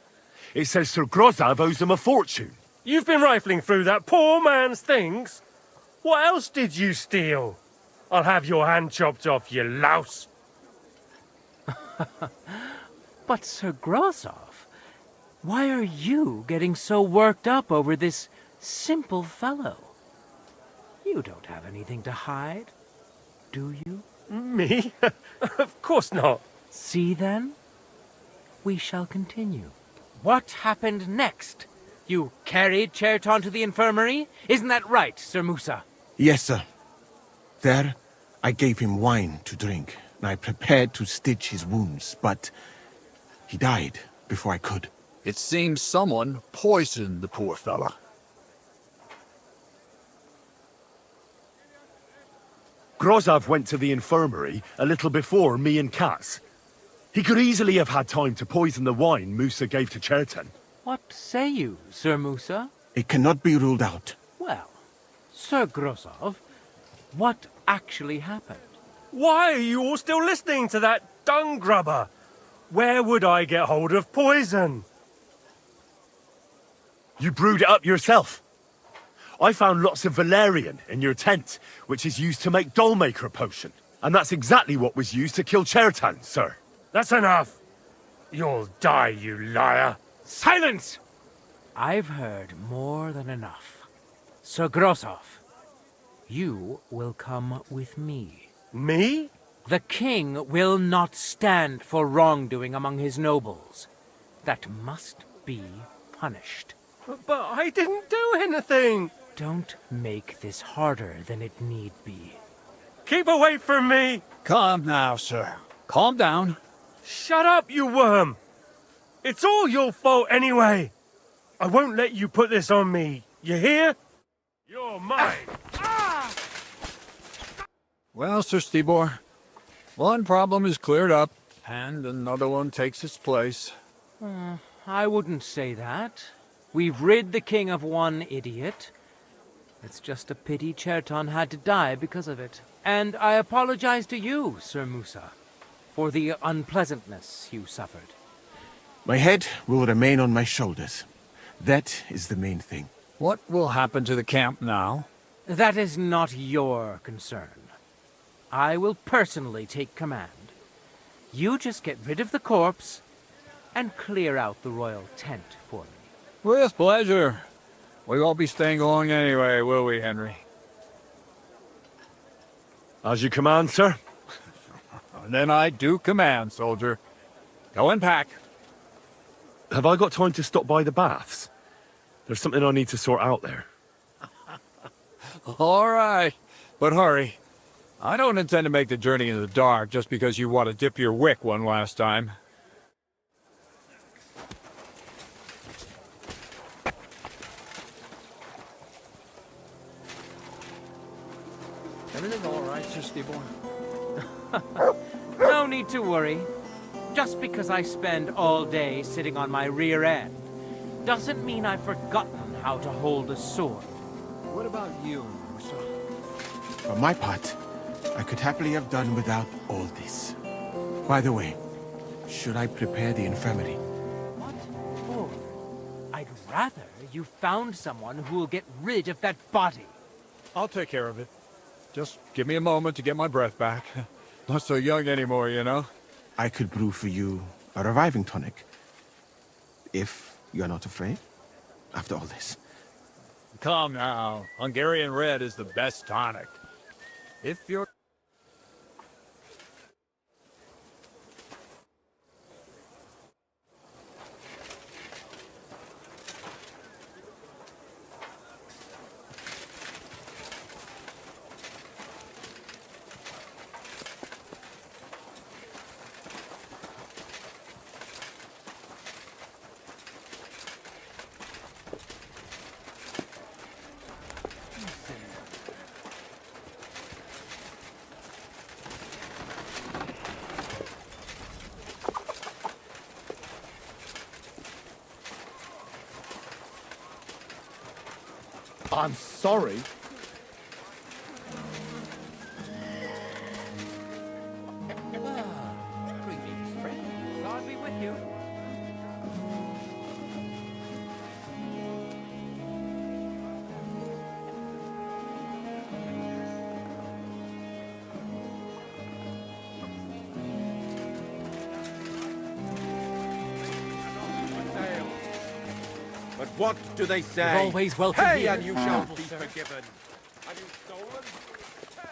It says Sir Grozov owes him a fortune. You've been rifling through that poor man's things? What else did you steal? I'll have your hand chopped off, you louse. But Sir Grosov, why are you getting so worked up over this simple fellow? You don't have anything to hide, do you? Me? Of course not. See then? We shall continue. What happened next? You carried Chertan to the infirmary? Isn't that right, Sir Musa? Yes, sir. There, I gave him wine to drink, and I prepared to stitch his wounds, but he died before I could. It seems someone poisoned the poor fella. Grozov went to the infirmary a little before me and Katz. He could easily have had time to poison the wine Musa gave to Chertan. What say you, Sir Musa? It cannot be ruled out. Well, Sir Grosov, what actually happened? Why are you all still listening to that dung grubber? Where would I get hold of poison? You brewed it up yourself. I found lots of valerian in your tent, which is used to make dollmaker potion. And that's exactly what was used to kill Chertan, sir. That's enough. You'll die, you liar. Silence! I've heard more than enough. Sir Grosov, you will come with me. Me? The king will not stand for wrongdoing among his nobles. That must be punished. But I didn't do anything. Don't make this harder than it need be. Keep away from me. Calm now, sir. Calm down. Shut up, you worm. It's all your fault anyway. I won't let you put this on me. You hear? You're mine. Well, Sir Stibor, one problem is cleared up. And another one takes its place. I wouldn't say that. We've rid the king of one idiot. It's just a pity Cherton had to die because of it. And I apologize to you, Sir Musa, for the unpleasantness you suffered. My head will remain on my shoulders. That is the main thing. What will happen to the camp now? That is not your concern. I will personally take command. You just get rid of the corpse and clear out the royal tent for me. With pleasure. We won't be staying long anyway, will we, Henry? As you command, sir. And then I do command, soldier. Go and pack. Have I got time to stop by the baths? There's something I need to sort out there. All right, but hurry. I don't intend to make the journey in the dark just because you want to dip your wick one last time. Everything all right, Sister boy? No need to worry. Just because I spend all day sitting on my rear end doesn't mean I've forgotten how to hold a sword. What about you, Musa? For my part, I could happily have done without all this. By the way, should I prepare the infirmary? What for? I'd rather you found someone who will get rid of that body. I'll take care of it. Just give me a moment to get my breath back. Not so young anymore, you know? I could brew for you a reviving tonic. If you're not afraid, after all this. Come now. Hungarian Red is the best tonic. If you're... I'm sorry. Greetings, friend. God be with you. But what do they say? You're always welcome Pay here, and you shall honorable be sir. forgiven. Have you stolen? Pay.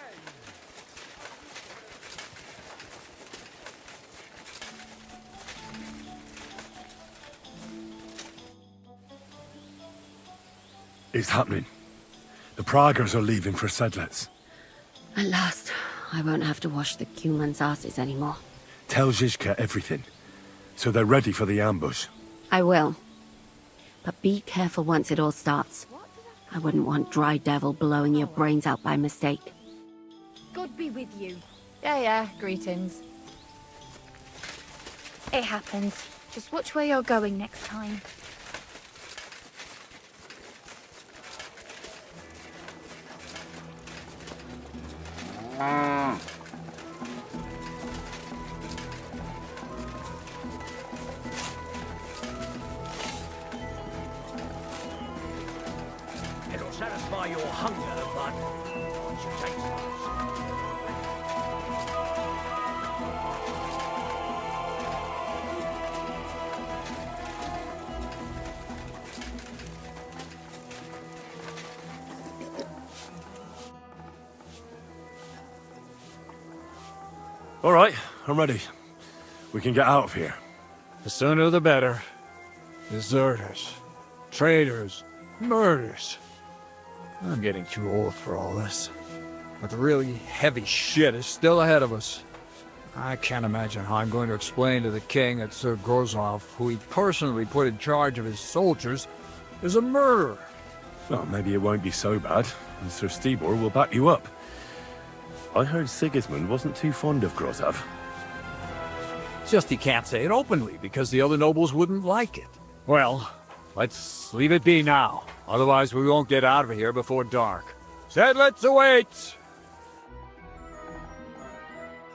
It's happening. The Praggers are leaving for Sedlets. At last, I won't have to wash the Cumans' asses anymore. Tell Zizka everything, so they're ready for the ambush. I will. But be careful once it all starts. I wouldn't want Dry Devil blowing your brains out by mistake. God be with you. Yeah, greetings. It happens. Just watch where you're going next time. It'll satisfy your hunger, but once you taste it. All right, I'm ready. We can get out of here. The sooner the better. Deserters. Traitors. Murders. I'm getting too old for all this. But the really heavy shit is still ahead of us. I can't imagine how I'm going to explain to the king that Sir Grozov, who he personally put in charge of his soldiers, is a murderer. Well, maybe it won't be so bad, and Sir Stibor will back you up. I heard Sigismund wasn't too fond of Grozov. Just he can't say it openly because the other nobles wouldn't like it. Well, let's leave it be now. Otherwise we won't get out of here before dark. Sedlets awaits!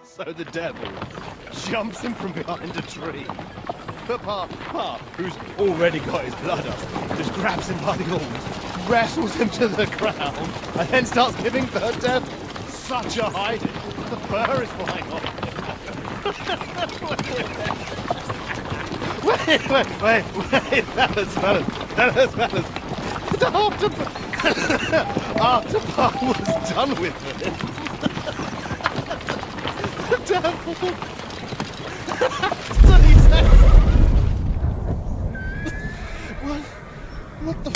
So the devil jumps him from behind a tree. But Pa, who's already got his blood up, just grabs him by the horns, wrestles him to the ground, and then starts giving the devil such a hiding. The fur is flying off. Wait, fellas. After Pa was done with it, the devil... So he says... What the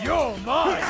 You're mine!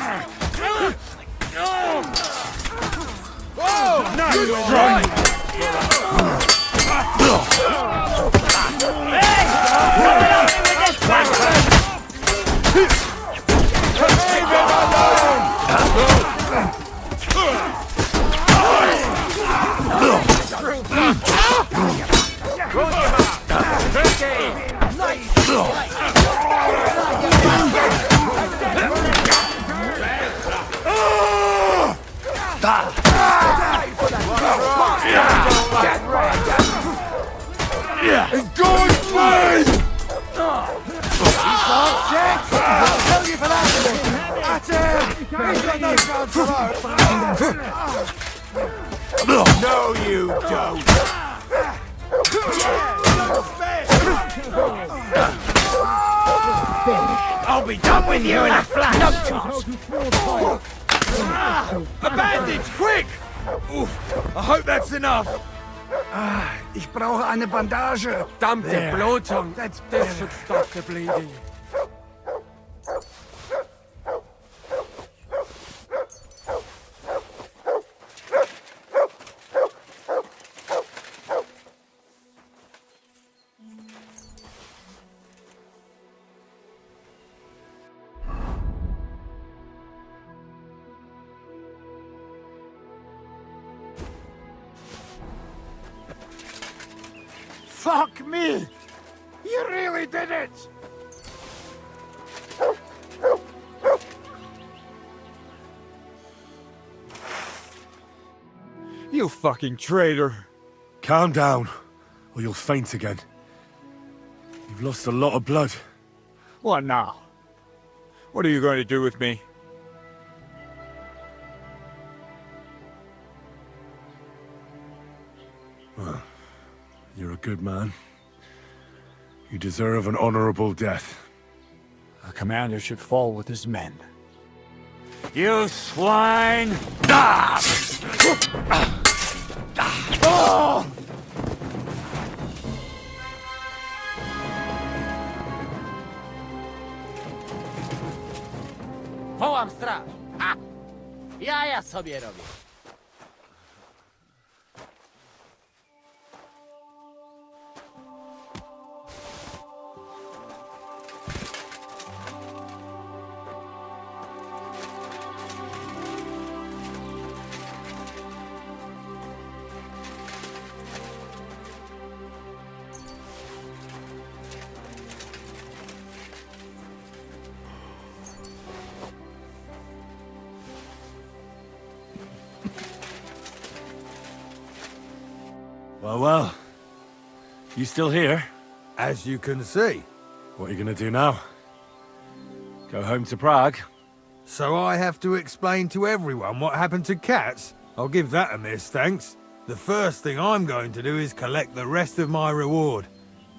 No, you don't. I'll be done with you in a flash. No chance. A bandage, quick! I hope that's enough. Ich brauche eine Bandage. Verdammte Blutung. This should stop the bleeding. Fuck me! You really did it! You fucking traitor. Calm down, or you'll faint again. You've lost a lot of blood. What now? What are you going to do with me? Well, you're a good man. You deserve an honorable death. A commander should fall with his men. You swine! Ah! Oh! Wołam straż! Ha! Ja sobie robię. Well. You still here? As you can see. What are you gonna do now? Go home to Prague? So I have to explain to everyone what happened to Cats? I'll give that a miss, thanks. The first thing I'm going to do is collect the rest of my reward.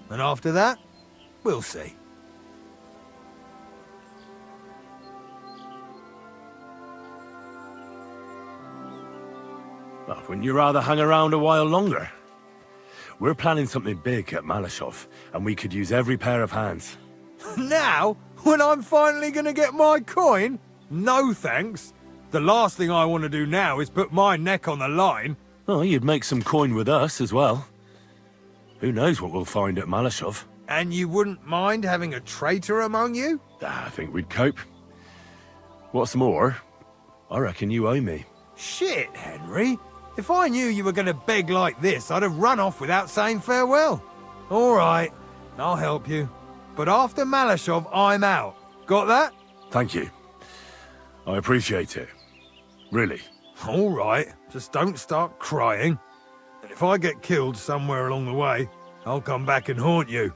And after that, we'll see. Well, wouldn't you rather hang around a while longer? We're planning something big at Malashov, and we could use every pair of hands. Now? When I'm finally gonna get my coin? No thanks. The last thing I want to do now is put my neck on the line. Oh, you'd make some coin with us as well. Who knows what we'll find at Malashov? And you wouldn't mind having a traitor among you? I think we'd cope. What's more, I reckon you owe me. Shit, Henry. If I knew you were going to beg like this, I'd have run off without saying farewell. All right, I'll help you. But after Malashov, I'm out. Got that? Thank you. I appreciate it. Really. All right, just don't start crying. And if I get killed somewhere along the way, I'll come back and haunt you.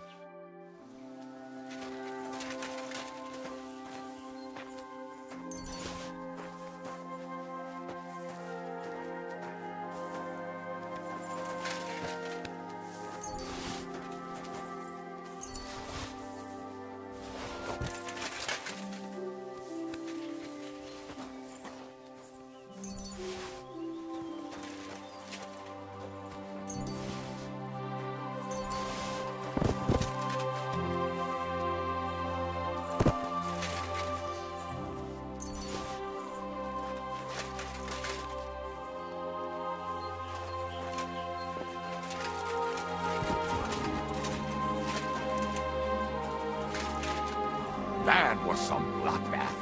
That was some bloodbath.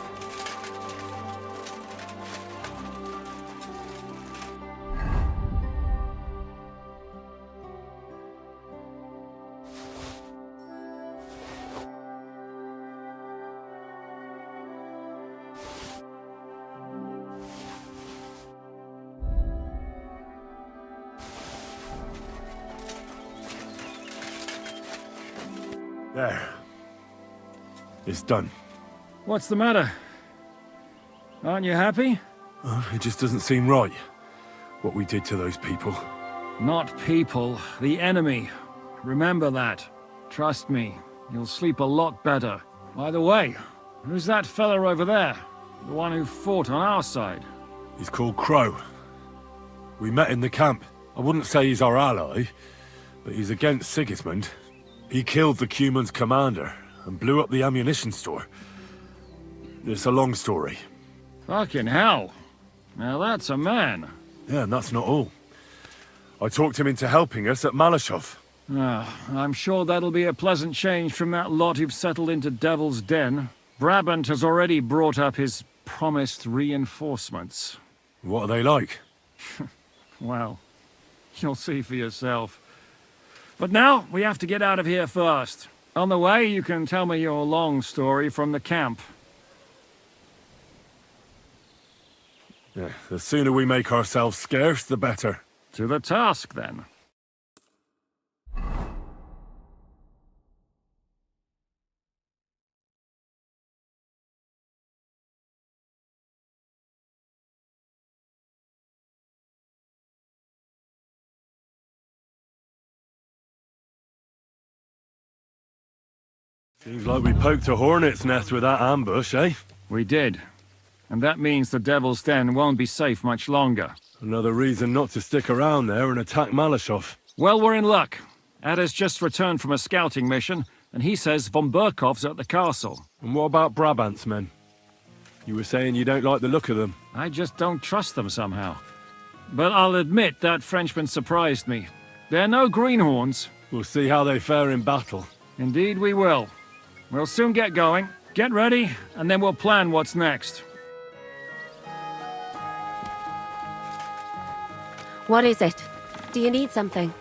There. It's done. What's the matter? Aren't you happy? Oh, it just doesn't seem right, what we did to those people. Not people, the enemy. Remember that. Trust me, you'll sleep a lot better. By the way, who's that fella over there? The one who fought on our side? He's called Crow. We met in the camp. I wouldn't say he's our ally, but he's against Sigismund. He killed the Cuman's commander and blew up the ammunition store. It's a long story. Fucking hell. Now that's a man. Yeah, and that's not all. I talked him into helping us at Malashov. I'm sure that'll be a pleasant change from that lot who've settled into Devil's Den. Brabant has already brought up his promised reinforcements. What are they like? Well, you'll see for yourself. But now, we have to get out of here first. On the way, you can tell me your long story from the camp. Yeah, the sooner we make ourselves scarce, the better. To the task, then. Seems like we poked a hornet's nest with that ambush, eh? We did. And that means the Devil's Den won't be safe much longer. Another reason not to stick around there and attack Malashov. Well, we're in luck. Ada's just returned from a scouting mission, and he says von Burkov's at the castle. And what about Brabant's men? You were saying you don't like the look of them. I just don't trust them somehow. But I'll admit that Frenchman surprised me. They're no greenhorns. We'll see how they fare in battle. Indeed we will. We'll soon get going. Get ready, and then we'll plan what's next. What is it? Do you need something?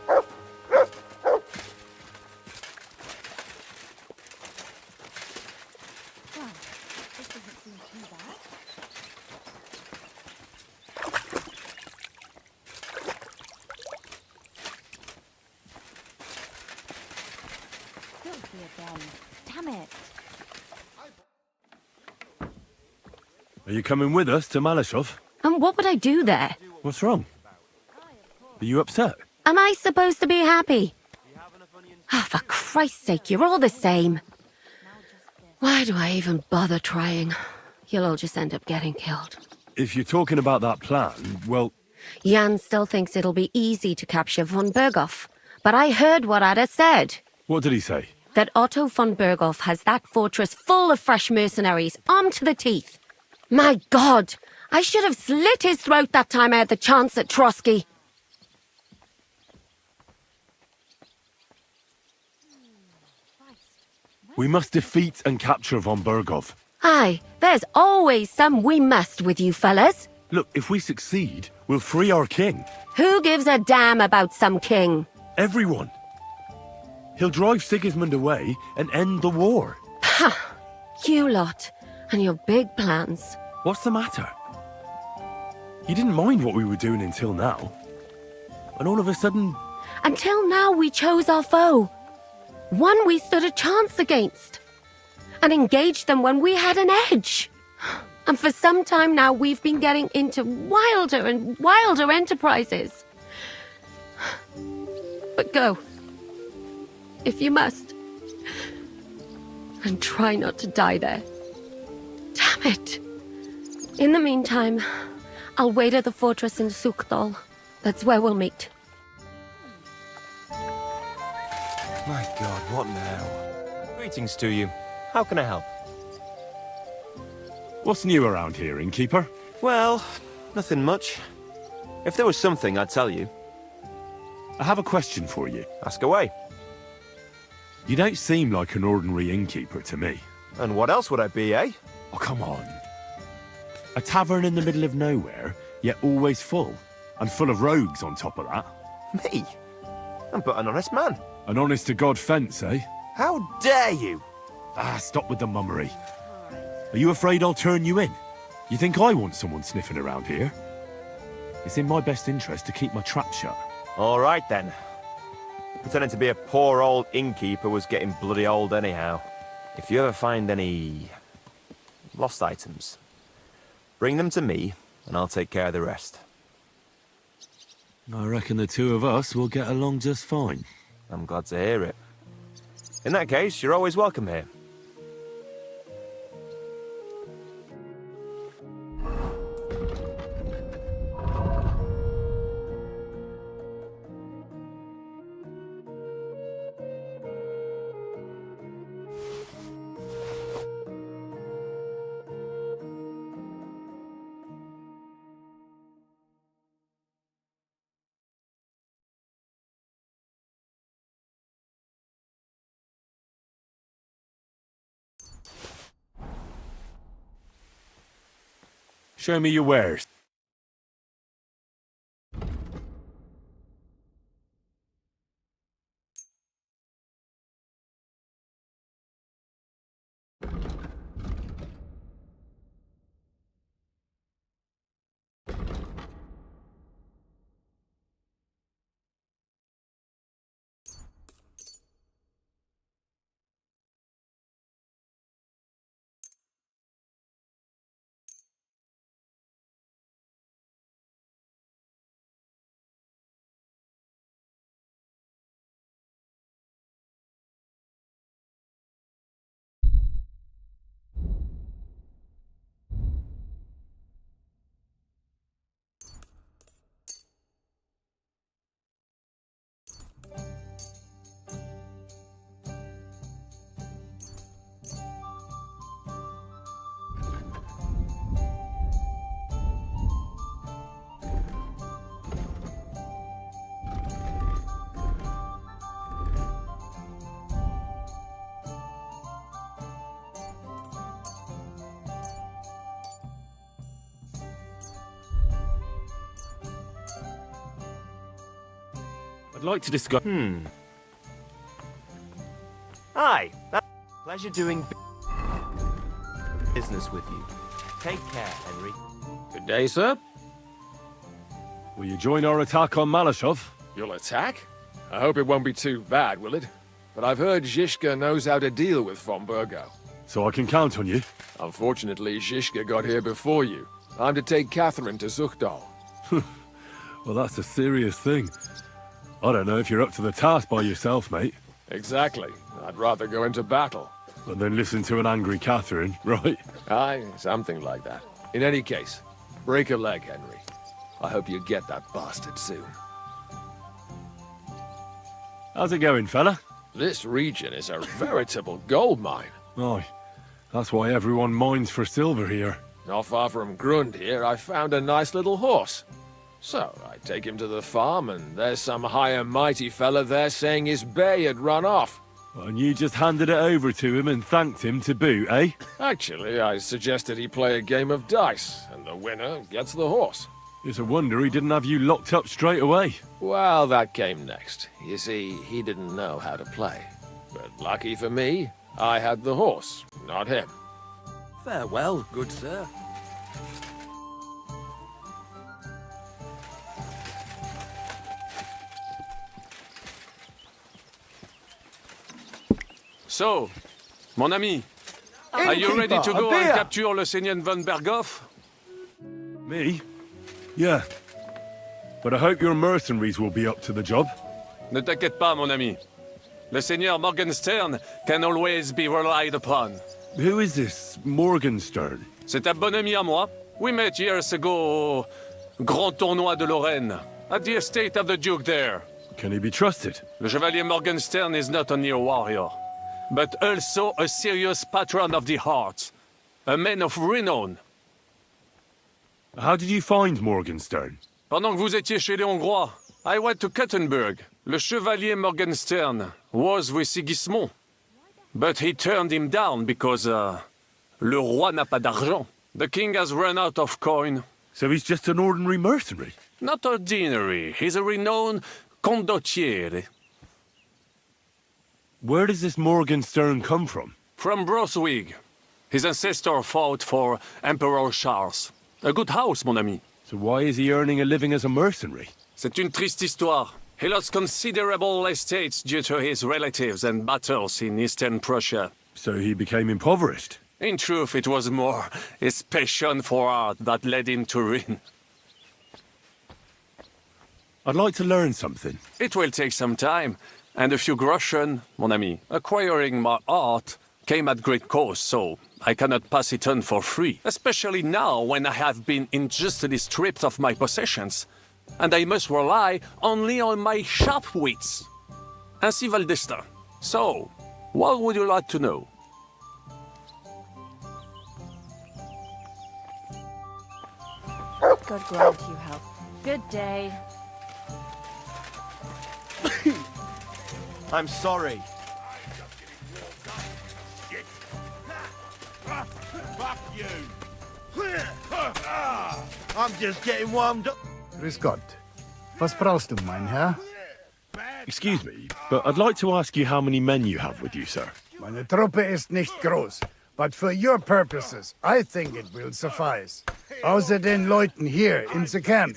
Damn it. Are you coming with us to Malashov? And what would I do there? What's wrong? Are you upset? Am I supposed to be happy? Ah, for Christ's sake, you're all the same. Why do I even bother trying? You'll all just end up getting killed. If you're talking about that plan, well... Jan still thinks it'll be easy to capture von Burghoff. But I heard what Ada said. What did he say? that Otto von Berghoff has that fortress full of fresh mercenaries, armed to the teeth. My God! I should have slit his throat that time I had the chance at Trotsky. We must defeat and capture von Berghoff. Aye, there's always some we must with you fellas. Look, if we succeed, we'll free our king. Who gives a damn about some king? Everyone. He'll drive Sigismund away and end the war. Ha! You lot, and your big plans. What's the matter? You didn't mind what we were doing until now. And all of a sudden... Until now we chose our foe. One we stood a chance against. And engaged them when we had an edge. And for some time now we've been getting into wilder and wilder enterprises. But go. If you must. And try not to die there. Damn it. In the meantime, I'll wait at the fortress in Suchdol. That's where we'll meet. My God, what now? Greetings to you. How can I help? What's new around here, innkeeper? Well, nothing much. If there was something, I'd tell you. I have a question for you. Ask away. You don't seem like an ordinary innkeeper to me. And what else would I be, eh? Oh, come on. A tavern in the middle of nowhere, yet always full. And full of rogues on top of that. Me? I'm but an honest man. An honest-to-God fence, eh? How dare you? Ah, stop with the mummery. Are you afraid I'll turn you in? You think I want someone sniffing around here? It's in my best interest to keep my trap shut. All right, then. Pretending to be a poor old innkeeper was getting bloody old anyhow. If you ever find any... lost items, bring them to me, and I'll take care of the rest. I reckon the two of us will get along just fine. I'm glad to hear it. In that case, you're always welcome here. Show me your wares. I'd like to discuss... Aye, that's a pleasure doing business with you. Take care, Henry. Good day, sir. Will you join our attack on Malashov? You'll attack? I hope it won't be too bad, will it? But I've heard Zizka knows how to deal with von Bergo. So I can count on you? Unfortunately, Zizka got here before you. I'm to take Catherine to Zuchtdal. Well, that's a serious thing. I don't know if you're up to the task by yourself, mate. Exactly. I'd rather go into battle. But then listen to an angry Catherine, right? Aye, something like that. In any case, break a leg, Henry. I hope you get that bastard soon. How's it going, fella? This region is a veritable gold mine. Aye. That's why everyone mines for silver here. Not far from Grund here, I found a nice little horse. So I take him to the farm, and there's some high and mighty fella there saying his bay had run off. And you just handed it over to him and thanked him to boot, eh? Actually, I suggested he play a game of dice, and the winner gets the horse. It's a wonder he didn't have you locked up straight away. Well, that came next. You see, he didn't know how to play. But lucky for me, I had the horse, not him. Farewell, good sir. So, mon ami, are you ready to go and capture le Seigneur von Berghoff? Me? Yeah. But I hope your mercenaries will be up to the job. Ne t'inquiète pas, mon ami. Le Seigneur Morgenstern can always be relied upon. Who is this Morgenstern? C'est un bon ami à moi. We met years ago au Grand Tournoi de Lorraine, at the estate of the Duke there. Can he be trusted? Le Chevalier Morgenstern is not only a warrior, but also a serious patron of the hearts, a man of renown. How did you find Morgenstern? Pendant que vous étiez chez les Hongrois, I went to Kettenberg. Le Chevalier Morgenstern was with Sigismund, but he turned him down because, le roi n'a pas d'argent. The king has run out of coin. So he's just an ordinary mercenary? Not ordinary. He's a renowned condottiere. Where does this Morgenstern come from? From Broswig. His ancestor fought for Emperor Charles. A good house, mon ami. So why is he earning a living as a mercenary? C'est une triste histoire. He lost considerable estates due to his relatives and battles in eastern Prussia. So he became impoverished? In truth, it was more his passion for art that led him to ruin. I'd like to learn something. It will take some time, and a few groschen, mon ami. Acquiring my art came at great cost, so I cannot pass it on for free. Especially now, when I have been unjustly stripped of my possessions, and I must rely only on my sharp wits. Ainsi va le destin. So, what would you like to know? God grant you help. Good day. I'm sorry. Fuck you! I'm just getting warmed up. Grüß Gott. Was brauchst du, mein Herr? Excuse me, but I'd like to ask you how many men you have with you, sir. Meine Truppe ist nicht groß, but for your purposes, I think it will suffice. Außer den Leuten here in the camp.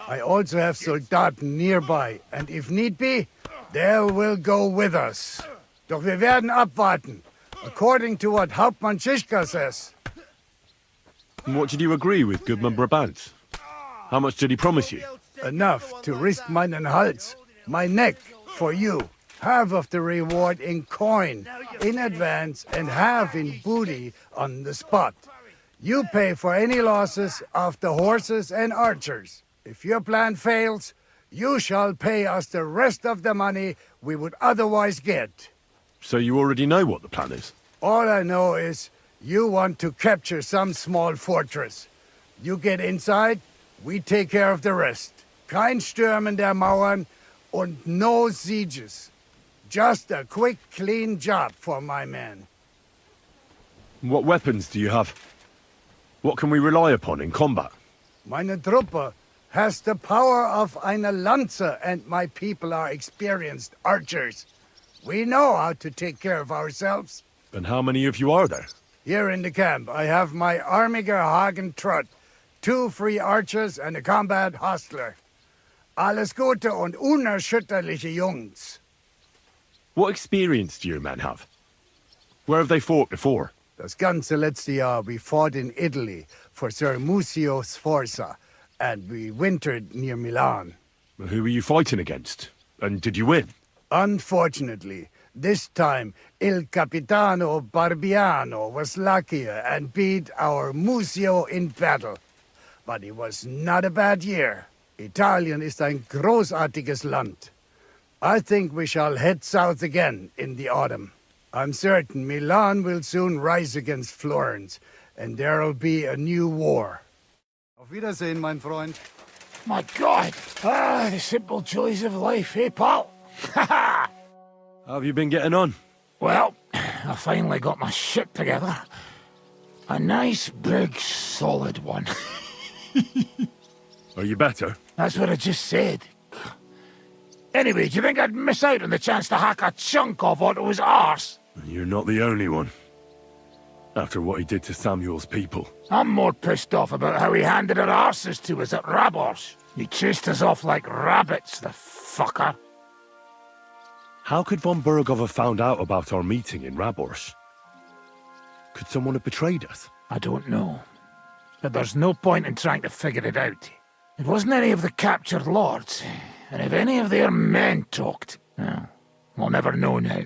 I also have Soldaten nearby, and if need be, they will go with us. Doch wir werden abwarten, according to what Hauptmann Schischka says. And what did you agree with Goodman Brabant? How much did he promise you? Enough to risk meinen Hals, my neck, for you. Half of the reward in coin, in advance, and half in booty on the spot. You pay for any losses of the horses and archers. If your plan fails, you shall pay us the rest of the money we would otherwise get. So you already know what the plan is? All I know is you want to capture some small fortress. You get inside, we take care of the rest. Kein Stürmen der Mauern und no sieges. Just a quick, clean job for my men. What weapons do you have? What can we rely upon in combat? Meine Truppe has the power of eine Lanze, and my people are experienced archers. We know how to take care of ourselves. And how many of you are there? Here in the camp, I have my Armiger Hagen Trott, 2 free archers and a combat hostler. Alles Gute und unerschütterliche Jungs. What experience do your men have? Where have they fought before? Das ganze letzte Jahr we fought in Italy for Sir Musio Sforza, and we wintered near Milan. Well, who were you fighting against? And did you win? Unfortunately, this time Il Capitano Barbiano was luckier and beat our Musio in battle. But it was not a bad year. Italien ist ein großartiges Land. I think we shall head south again in the autumn. I'm certain Milan will soon rise against Florence, and there'll be a new war. Auf Wiedersehen, mein Freund. My God! The simple joys of life, eh, pal? How have you been getting on? Well, I finally got my shit together. A nice, big, solid one. Are you better? That's what I just said. Anyway, do you think I'd miss out on the chance to hack a chunk off onto his arse? You're not the only one. After what he did to Samuel's people. I'm more pissed off about how he handed our arses to us at Rabos. He chased us off like rabbits, the fucker. How could von Burgov have found out about our meeting in Rabors? Could someone have betrayed us? I don't know. But there's no point in trying to figure it out. It wasn't any of the captured lords. And if any of their men talked, well, we'll never know now.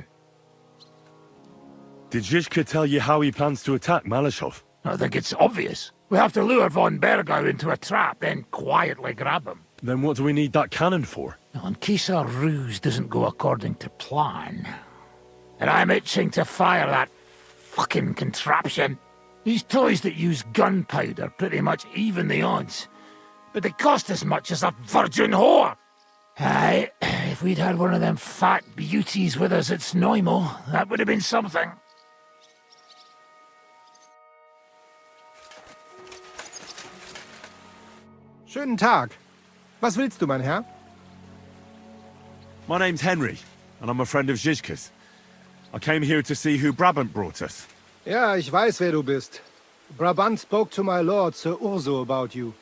Did Zizka tell you how he plans to attack Malashov? I think it's obvious. We have to lure von Bergau into a trap, then quietly grab him. Then what do we need that cannon for? Well, in case our ruse doesn't go according to plan. And I'm itching to fire that fucking contraption. These toys that use gunpowder pretty much even the odds. But they cost as much as a virgin whore. Aye, if we'd had one of them fat beauties with us at Snoimo, that would have been something. Schönen Tag. Was willst du, mein Herr? My name's Henry, and I'm a friend of Zizka's. I came here to see who Brabant brought us. Ja, ich weiß, wer du bist. Brabant spoke to my lord, Sir Urso, about you.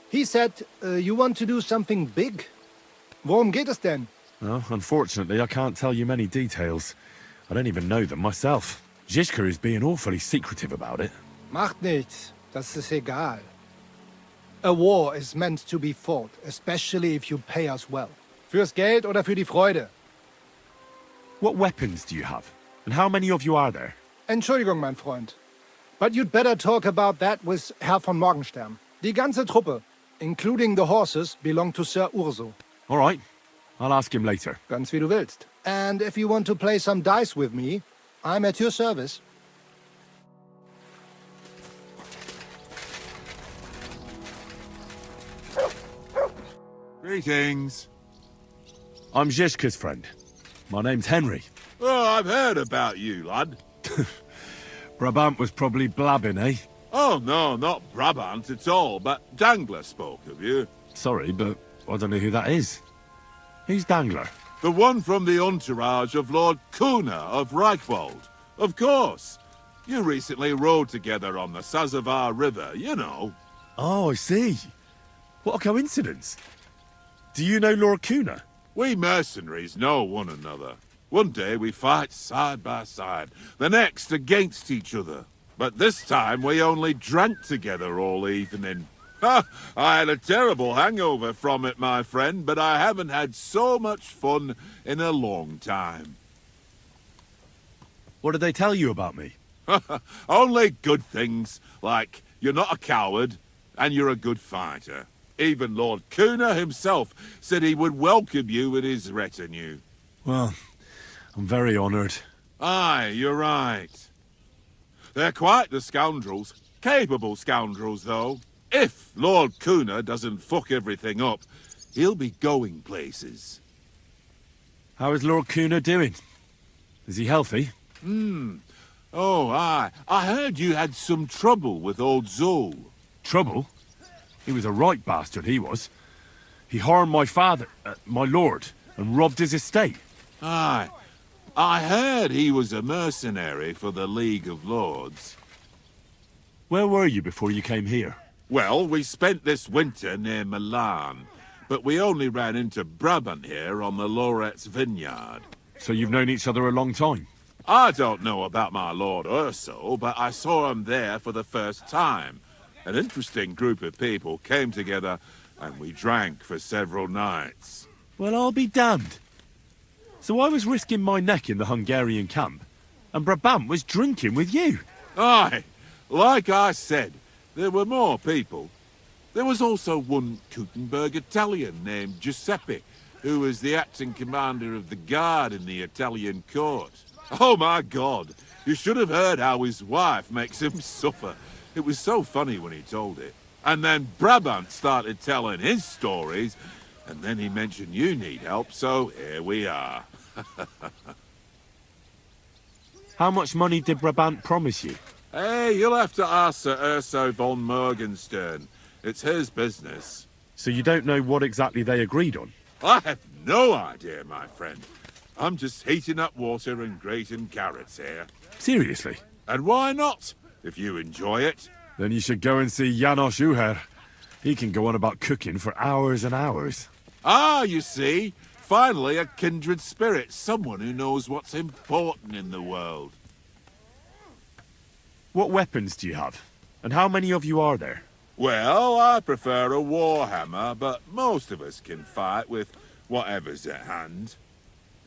He said you want to do something big. Worum geht es denn? Well, unfortunately, I can't tell you many details. I don't even know them myself. Zizka is being awfully secretive about it. Macht nichts. Das ist egal. A war is meant to be fought, especially if you pay us well. Fürs Geld oder für die Freude? What weapons do you have? And how many of you are there? Entschuldigung, mein Freund. But you'd better talk about that with Herr von Morgenstern. Die ganze Truppe, including the horses, belong to Sir Urso. All right. I'll ask him later. Ganz wie du willst. And if you want to play some dice with me, I'm at your service. Greetings. I'm Zizka's friend. My name's Henry. Oh, I've heard about you, lad. Brabant was probably blabbing, eh? Oh, no, not Brabant at all, but Dangler spoke of you. Sorry, but I don't know who that is. Who's Dangler? The one from the entourage of Lord Kuna of Reichwald. Of course. You recently rode together on the Sazavar River, you know. Oh, I see. What a coincidence. Do you know Lord Kuna? We mercenaries know one another. One day we fight side by side, the next against each other. But this time we only drank together all evening. Ha! I had a terrible hangover from it, my friend, but I haven't had so much fun in a long time. What did they tell you about me? Only good things, like you're not a coward and you're a good fighter. Even Lord Kuna himself said he would welcome you in his retinue. Well, I'm very honoured. Aye, you're right. They're quite the scoundrels. Capable scoundrels, though. If Lord Kuna doesn't fuck everything up, he'll be going places. How is Lord Kuna doing? Is he healthy? Oh, aye. I heard you had some trouble with old Zul. Trouble? He was a right bastard, he was. He harmed my father, my lord, and robbed his estate. Aye. I heard he was a mercenary for the League of Lords. Where were you before you came here? Well, we spent this winter near Milan, but we only ran into Brabant here on the Loretz vineyard. So you've known each other a long time? I don't know about my Lord Urso, but I saw him there for the first time. An interesting group of people came together, and we drank for several nights. Well, I'll be damned. So I was risking my neck in the Hungarian camp, and Brabant was drinking with you? Aye, like I said, there were more people. There was also one Kuttenberg Italian named Giuseppe, who was the acting commander of the guard in the Italian court. Oh my God, you should have heard how his wife makes him suffer. It was so funny when he told it. And then Brabant started telling his stories, and then he mentioned you need help, so here we are. How much money did Brabant promise you? Hey, you'll have to ask Sir Urso von Morgenstern. It's his business. So you don't know what exactly they agreed on? I have no idea, my friend. I'm just heating up water and grating carrots here. Seriously? And why not, if you enjoy it? Then you should go and see Janos Uher. He can go on about cooking for hours and hours. Ah, you see? Finally, a kindred spirit. Someone who knows what's important in the world. What weapons do you have? And how many of you are there? Well, I prefer a warhammer, but most of us can fight with whatever's at hand.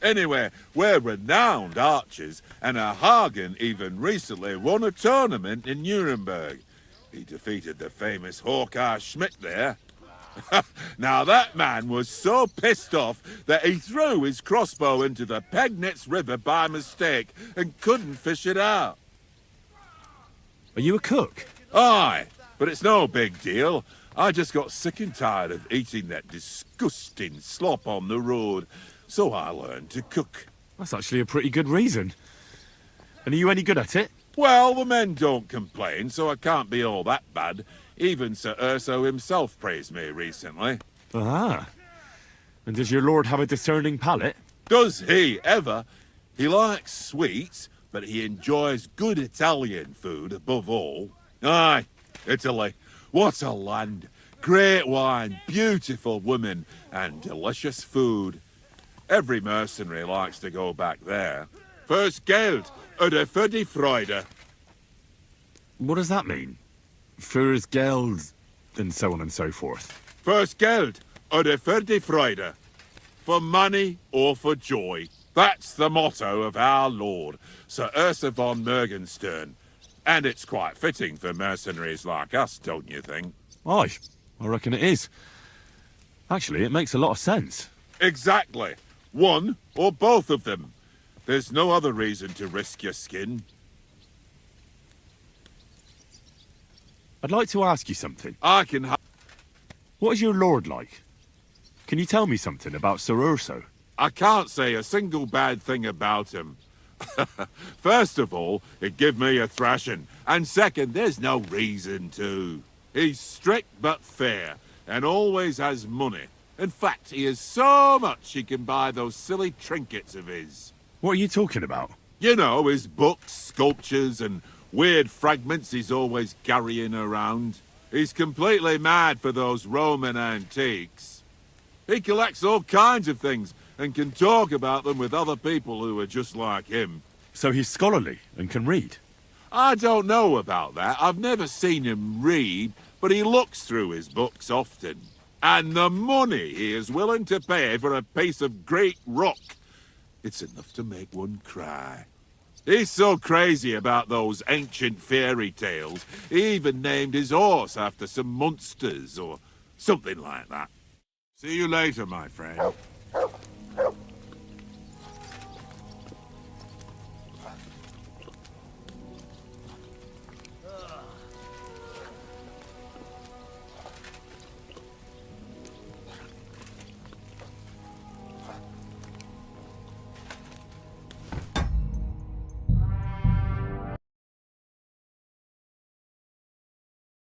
Anyway, we're renowned archers, and Hagen even recently won a tournament in Nuremberg. He defeated the famous Hawkeye Schmidt there. Now that man was so pissed off that he threw his crossbow into the Pegnitz River by mistake and couldn't fish it out. Are you a cook? Aye, but it's no big deal. I just got sick and tired of eating that disgusting slop on the road, so I learned to cook. That's actually a pretty good reason. And are you any good at it? Well, the men don't complain, so I can't be all that bad. Even Sir Urso himself praised me recently. Ah. And does your lord have a discerning palate? Does he ever? He likes sweets, but he enjoys good Italian food above all. Aye, Italy. What a land. Great wine, beautiful women, and delicious food. Every mercenary likes to go back there. First Geld, oder für die Freude. What does that mean? Fürs Geld, and so on and so forth. First Geld, oder für die Freude. For money or for joy. That's the motto of our lord, Sir Urso von Morgenstern. And it's quite fitting for mercenaries like us, don't you think? Aye, I reckon it is. Actually, it makes a lot of sense. Exactly. One or both of them. There's no other reason to risk your skin. I'd like to ask you something. I can What is your lord like? Can you tell me something about Sir Urso? I can't say a single bad thing about him. First of all, it give me a thrashing. And second, there's no reason to. He's strict but fair, and always has money. In fact, he has so much he can buy those silly trinkets of his. What are you talking about? You know, his books, sculptures, and weird fragments he's always carrying around. He's completely mad for those Roman antiques. He collects all kinds of things and can talk about them with other people who are just like him. So he's scholarly and can read? I don't know about that. I've never seen him read, but he looks through his books often. And the money he is willing to pay for a piece of great rock, it's enough to make one cry. He's so crazy about those ancient fairy tales, he even named his horse after some monsters or something like that. See you later, my friend.